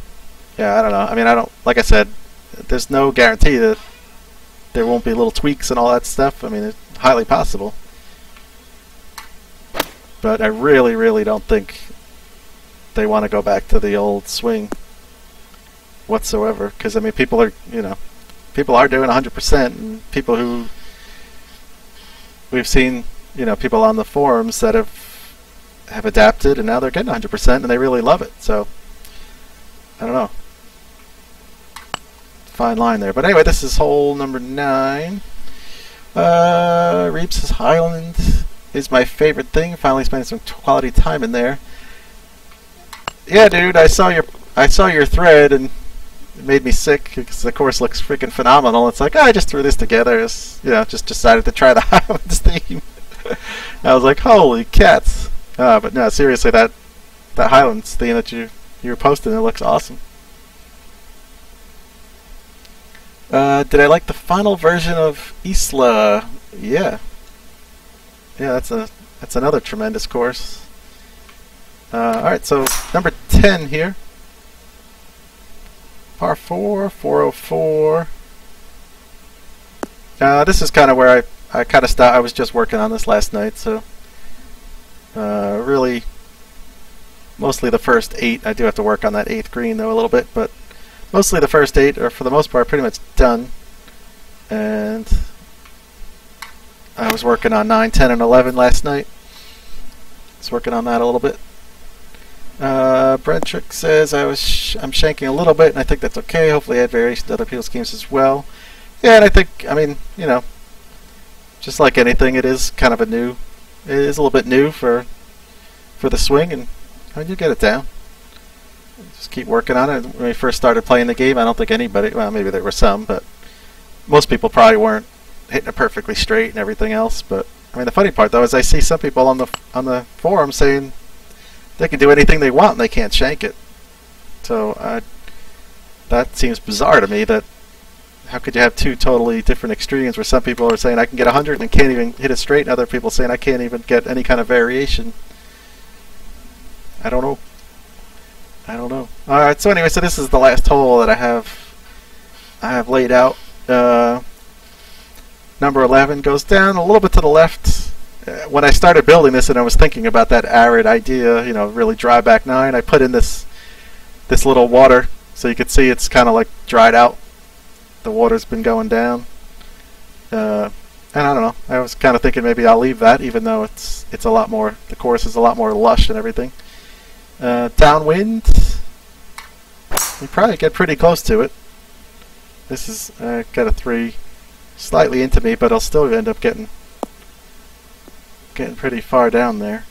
I don't know. I mean, like I said, there's no guarantee that there won't be little tweaks and all that stuff. I mean, it's highly possible. But I really, really don't think they want to go back to the old swing whatsoever. Because, I mean, people are doing 100%, and people who we've seen, people on the forums that have adapted, and now they're getting 100%, and they really love it. So, I don't know. Fine line there. But anyway, this is hole number 9. Reeps' Highland is my favorite thing. Finally spending some quality time in there. Yeah, dude, I saw your thread, and it made me sick because the course looks freaking phenomenal. It's like, I just threw this together. Just decided to try the Highlands theme. I was like, holy cats. But no, seriously, that Highlands theme that you were posting, it looks awesome. Did I like the final version of Isla? Yeah. Yeah, that's another tremendous course. Alright, so number 10 here. Par 4, 404. This is kind of where I kind of stopped. I was just working on this last night, so really mostly the first 8. I do have to work on that 8th green though a little bit, but mostly the first 8 are for the most part pretty much done. And I was working on 9, 10, and 11 last night. I was working on that a little bit. Brentrick says I'm shanking a little bit, and I think that's okay. Hopefully I add variation to other people's games as well. Yeah, and I think, I mean, just like anything, it is kind of it is a little bit new for the swing, and you get it down. Just keep working on it. When we first started playing the game, I don't think anybody, well, maybe there were some, but most people probably weren't hitting it perfectly straight and everything else. But I mean, the funny part though is I see some people on the forum saying they can do anything they want and they can't shank it. So that seems bizarre to me. That how could you have two totally different extremes where some people are saying I can get 100 and can't even hit it straight, and other people saying I can't even get any kind of variation. I don't know. Alright, so anyway, so this is the last hole that I have laid out. Number 11 goes down a little bit to the left. When I started building this and I was thinking about that arid idea, really dry back 9, I put in this little water so you could see it's kind of like dried out. The water's been going down. And I don't know, I was kind of thinking maybe I'll leave that, even though it's a lot more, the course is a lot more lush and everything. Downwind, you probably get pretty close to it. This is got a 3 slightly into me, but I'll still end up getting pretty far down there.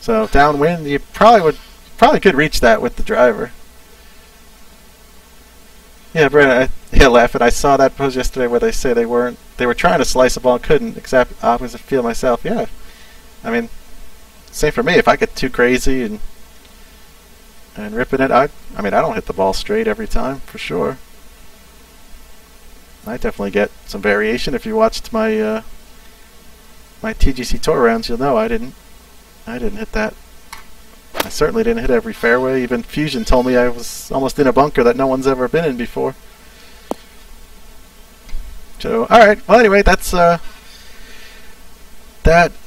So downwind, you probably could reach that with the driver. Yeah, Brandon, laughing. I saw that post yesterday where they say they were trying to slice a ball and couldn't. Exact opposite feel myself. Yeah, I mean, same for me. If I get too crazy and ripping it, I mean, I don't hit the ball straight every time for sure. I definitely get some variation. If you watched my my TGC Tour rounds, you'll know I didn't hit that. I certainly didn't hit every fairway. Even Fusion told me I was almost in a bunker that no one's ever been in before. So, alright, well anyway, that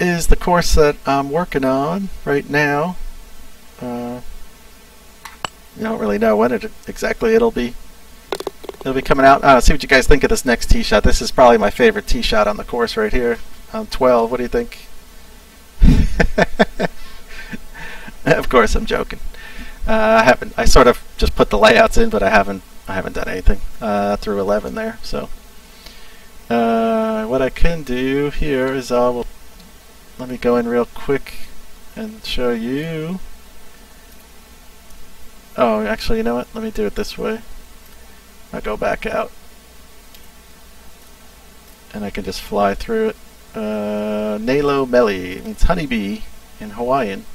is the course that I'm working on right now. I don't really know when exactly it'll be coming out. See what you guys think of this next tee shot. This is probably my favorite tee shot on the course right here on 12. What do you think? Of course, I'm joking. I sort of just put the layouts in, but I haven't done anything through 11 there. So what I can do here is let me go in real quick and show you. Oh, actually, you know what? Let me do it this way. I'll go back out, and I can just fly through it. Nalo Meli. It means honeybee in Hawaiian.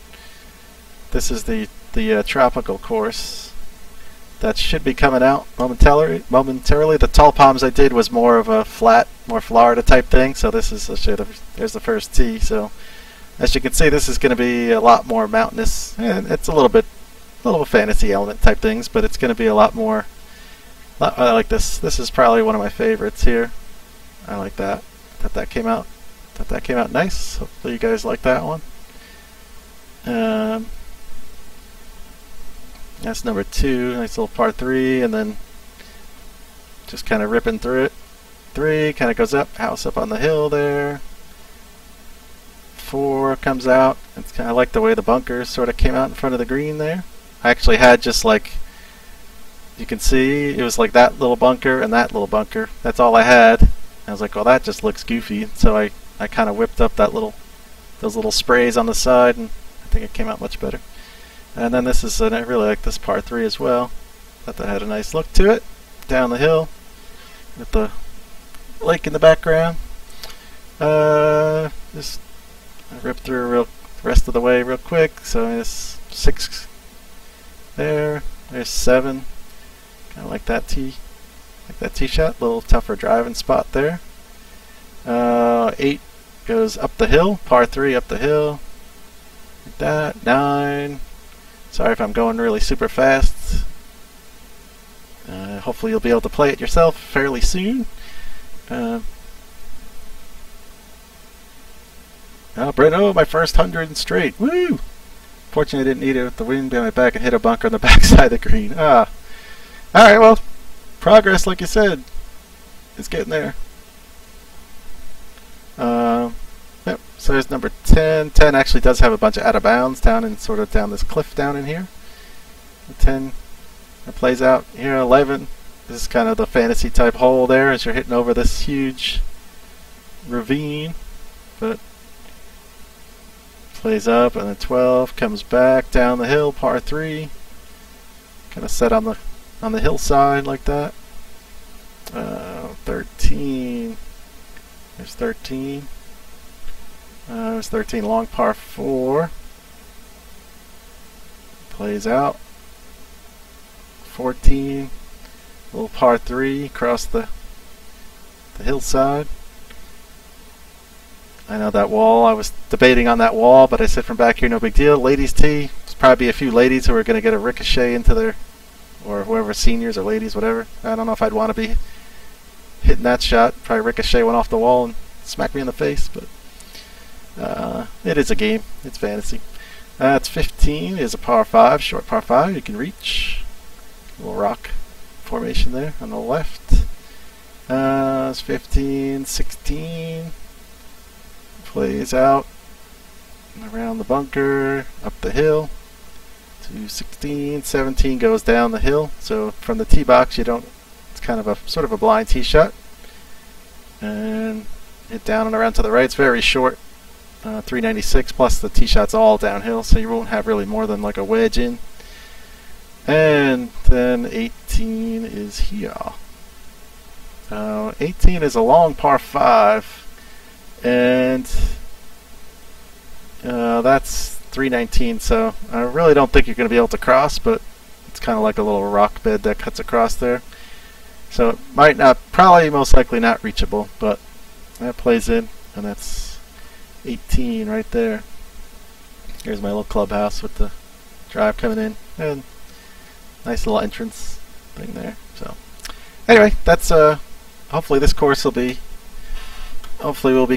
This is the tropical course that should be coming out momentarily. The tall palms I did was more of a flat, more Florida type thing. So this is there's the first tee. So as you can see, this is going to be a lot more mountainous, and it's a little fantasy element type things, but it's going to be a lot more. I like this. This is probably one of my favorites here. I like that. That came out nice. Hopefully you guys like that one. That's number 2, nice little par 3, and then just kind of ripping through it. 3 kind of goes up, house up on the hill there. 4 comes out. It's kind of like the way the bunkers sort of came out in front of the green there. I actually had just like, you can see, it was like that little bunker and that little bunker. That's all I had. I was like, well, that just looks goofy. So I kind of whipped up those little sprays on the side, and I think it came out much better. And then this is, I really like this par 3 as well. Thought that had a nice look to it. Down the hill with the lake in the background. Just rip through the rest of the way real quick. So there's 6 there. There's 7. Kind of like that tee shot. A little tougher driving spot there. 8 goes up the hill. Par 3 up the hill. Like that. 9. Sorry if I'm going really super fast. Hopefully you'll be able to play it yourself fairly soon. Oh, Brent, my first 100 straight. Woo! Fortunately, I didn't need it with the wind behind my back and hit a bunker on the backside of the green. Alright, well, progress, like you said, is getting there. Yep, so there's number 10. 10 actually does have a bunch of out of bounds down this cliff down in here. 10 that plays out here. 11, this is kind of the fantasy type hole there as you're hitting over this huge ravine, but plays up. And then 12 comes back down the hill, par 3, kind of set on the hillside like that. 13, there's 13. There's 13, long par 4. Plays out. 14, little par 3 across the hillside. I know that wall, I was debating on that wall, but I said from back here, no big deal. Ladies tee, there's probably a few ladies who are going to get a ricochet into their, or whoever, seniors or ladies, whatever. I don't know if I'd want to be hitting that shot. Probably ricochet went off the wall and smacked me in the face, but it is a game. It's fantasy. It's 15 is a par 5, short par 5 you can reach. Little rock formation there on the left. It's 15, 16 plays out around the bunker, up the hill to 16, 17 goes down the hill. So from the tee box, it's kind of a sort of a blind tee shot, and hit down and around to the right. It's very short. 396 plus the tee shot's all downhill, so you won't have really more than like a wedge in. And then 18 is here. 18 is a long par 5, and that's 319. So I really don't think you're going to be able to cross, but it's kind of like a little rock bed that cuts across there. So it might not, probably most likely not reachable, but that plays in, and that's 18 right there. Here's my little clubhouse with the drive coming in, and nice little entrance thing there. So anyway, that's hopefully this course will be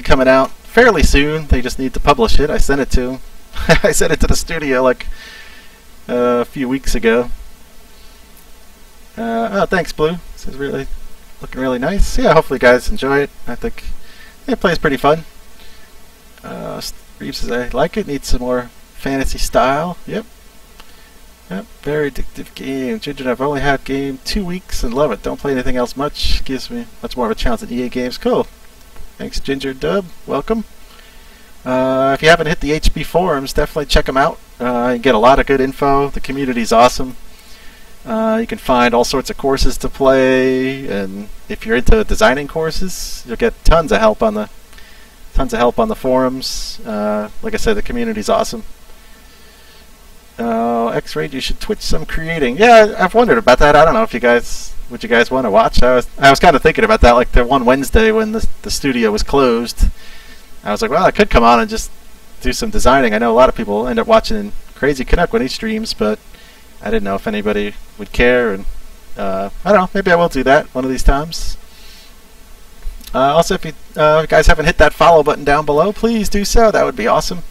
coming out fairly soon. They just need to publish it. I sent it to I sent it to the studio like a few weeks ago. Oh, thanks, Blue. This is really looking really nice. Yeah, hopefully you guys enjoy it. I think it plays pretty fun. Reeves says I like it. Needs some more fantasy style. Yep. Yep. Very addictive game. Ginger, I've only had game 2 weeks and love it. Don't play anything else much. Gives me much more of a challenge than EA games. Cool. Thanks, Ginger Dub. Welcome. If you haven't hit the HB forums, definitely check them out. You get a lot of good info. The community's awesome. You can find all sorts of courses to play, and if you're into designing courses, you'll get tons of help on the Tons of help on the forums. Like I said, the community's awesome. X-Ray, you should Twitch some creating. Yeah, I've wondered about that. I don't know if you guys would want to watch. I was kind of thinking about that, like the one Wednesday when the studio was closed. I was like, well, I could come on and just do some designing. I know a lot of people end up watching Crazy Canuck when he streams, but I didn't know if anybody would care. And I don't know, maybe I will do that one of these times. Also, if you guys haven't hit that follow button down below, please do so. That would be awesome.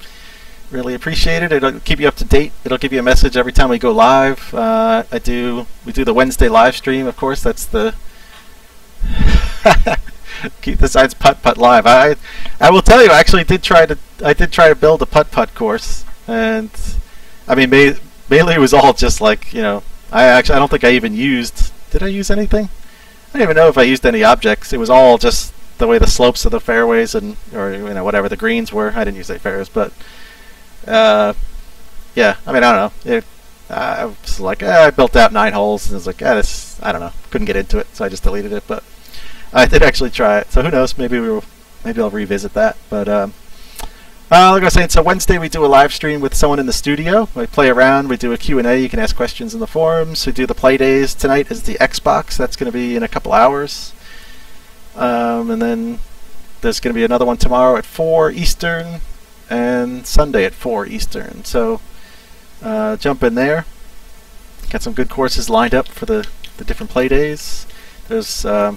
Really appreciate it. It'll keep you up to date. It'll give you a message every time we go live. We do the Wednesday live stream, of course. That's the Keith decides putt live. I will tell you, I actually did try to build a putt course, and I mean mainly it was all just like, you know, I don't think I even used. Did I use anything? I don't even know if I used any objects. It was all just the way the slopes of the fairways or you know, whatever the greens were. I didn't use any fairways, but yeah, I mean, I don't know. I was like, I built out 9 holes, and I was like, this, I don't know, couldn't get into it, so I just deleted it. But I did actually try it, so who knows? Maybe I'll revisit that. But like I was saying, so Wednesday we do a live stream with someone in the studio. We play around. We do a Q&A. You can ask questions in the forums. We do the play days. Tonight is the Xbox. That's going to be in a couple hours. And then there's going to be another one tomorrow at 4 Eastern. And Sunday at 4 Eastern. So jump in there. Got some good courses lined up for the different play days. There's so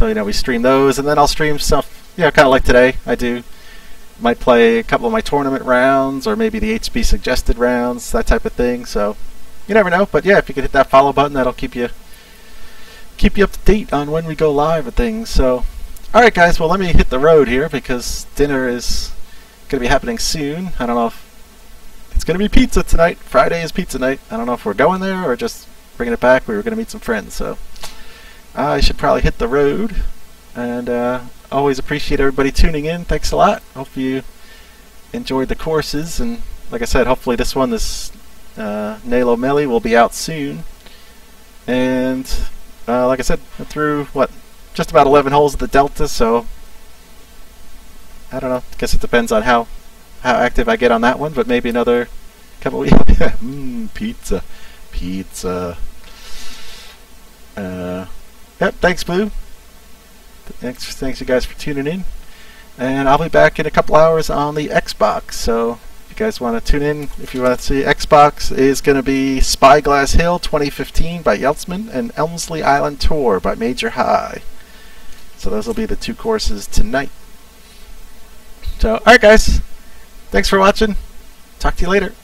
you know, we stream those, and then I'll stream stuff, you know, kind of like today. Might play a couple of my tournament rounds, or maybe the HB suggested rounds, that type of thing. So you never know. But yeah, if you could hit that follow button, that'll keep you up to date on when we go live and things. So all right, guys. Well, let me hit the road here because dinner is going to be happening soon. I don't know if it's going to be pizza tonight. Friday is pizza night. I don't know if we're going there or just bringing it back. We were going to meet some friends, so I should probably hit the road. And always appreciate everybody tuning in. Thanks a lot. Hope you enjoyed the courses, and like I said, hopefully this Nalo Melly will be out soon. And like I said, I threw just about 11 holes at the Delta, so I don't know. I guess it depends on how active I get on that one, but maybe another couple weeks. Pizza. Yep. Thanks, Blue. Thanks you guys for tuning in, and I'll be back in a couple hours on the Xbox. So if you guys want to tune in, if you want to see, Xbox is going to be Spyglass Hill 2015 by Yeltsman and Elmsley Island Tour by Major High. So those will be the 2 courses tonight. So, alright guys, thanks for watching. Talk to you later.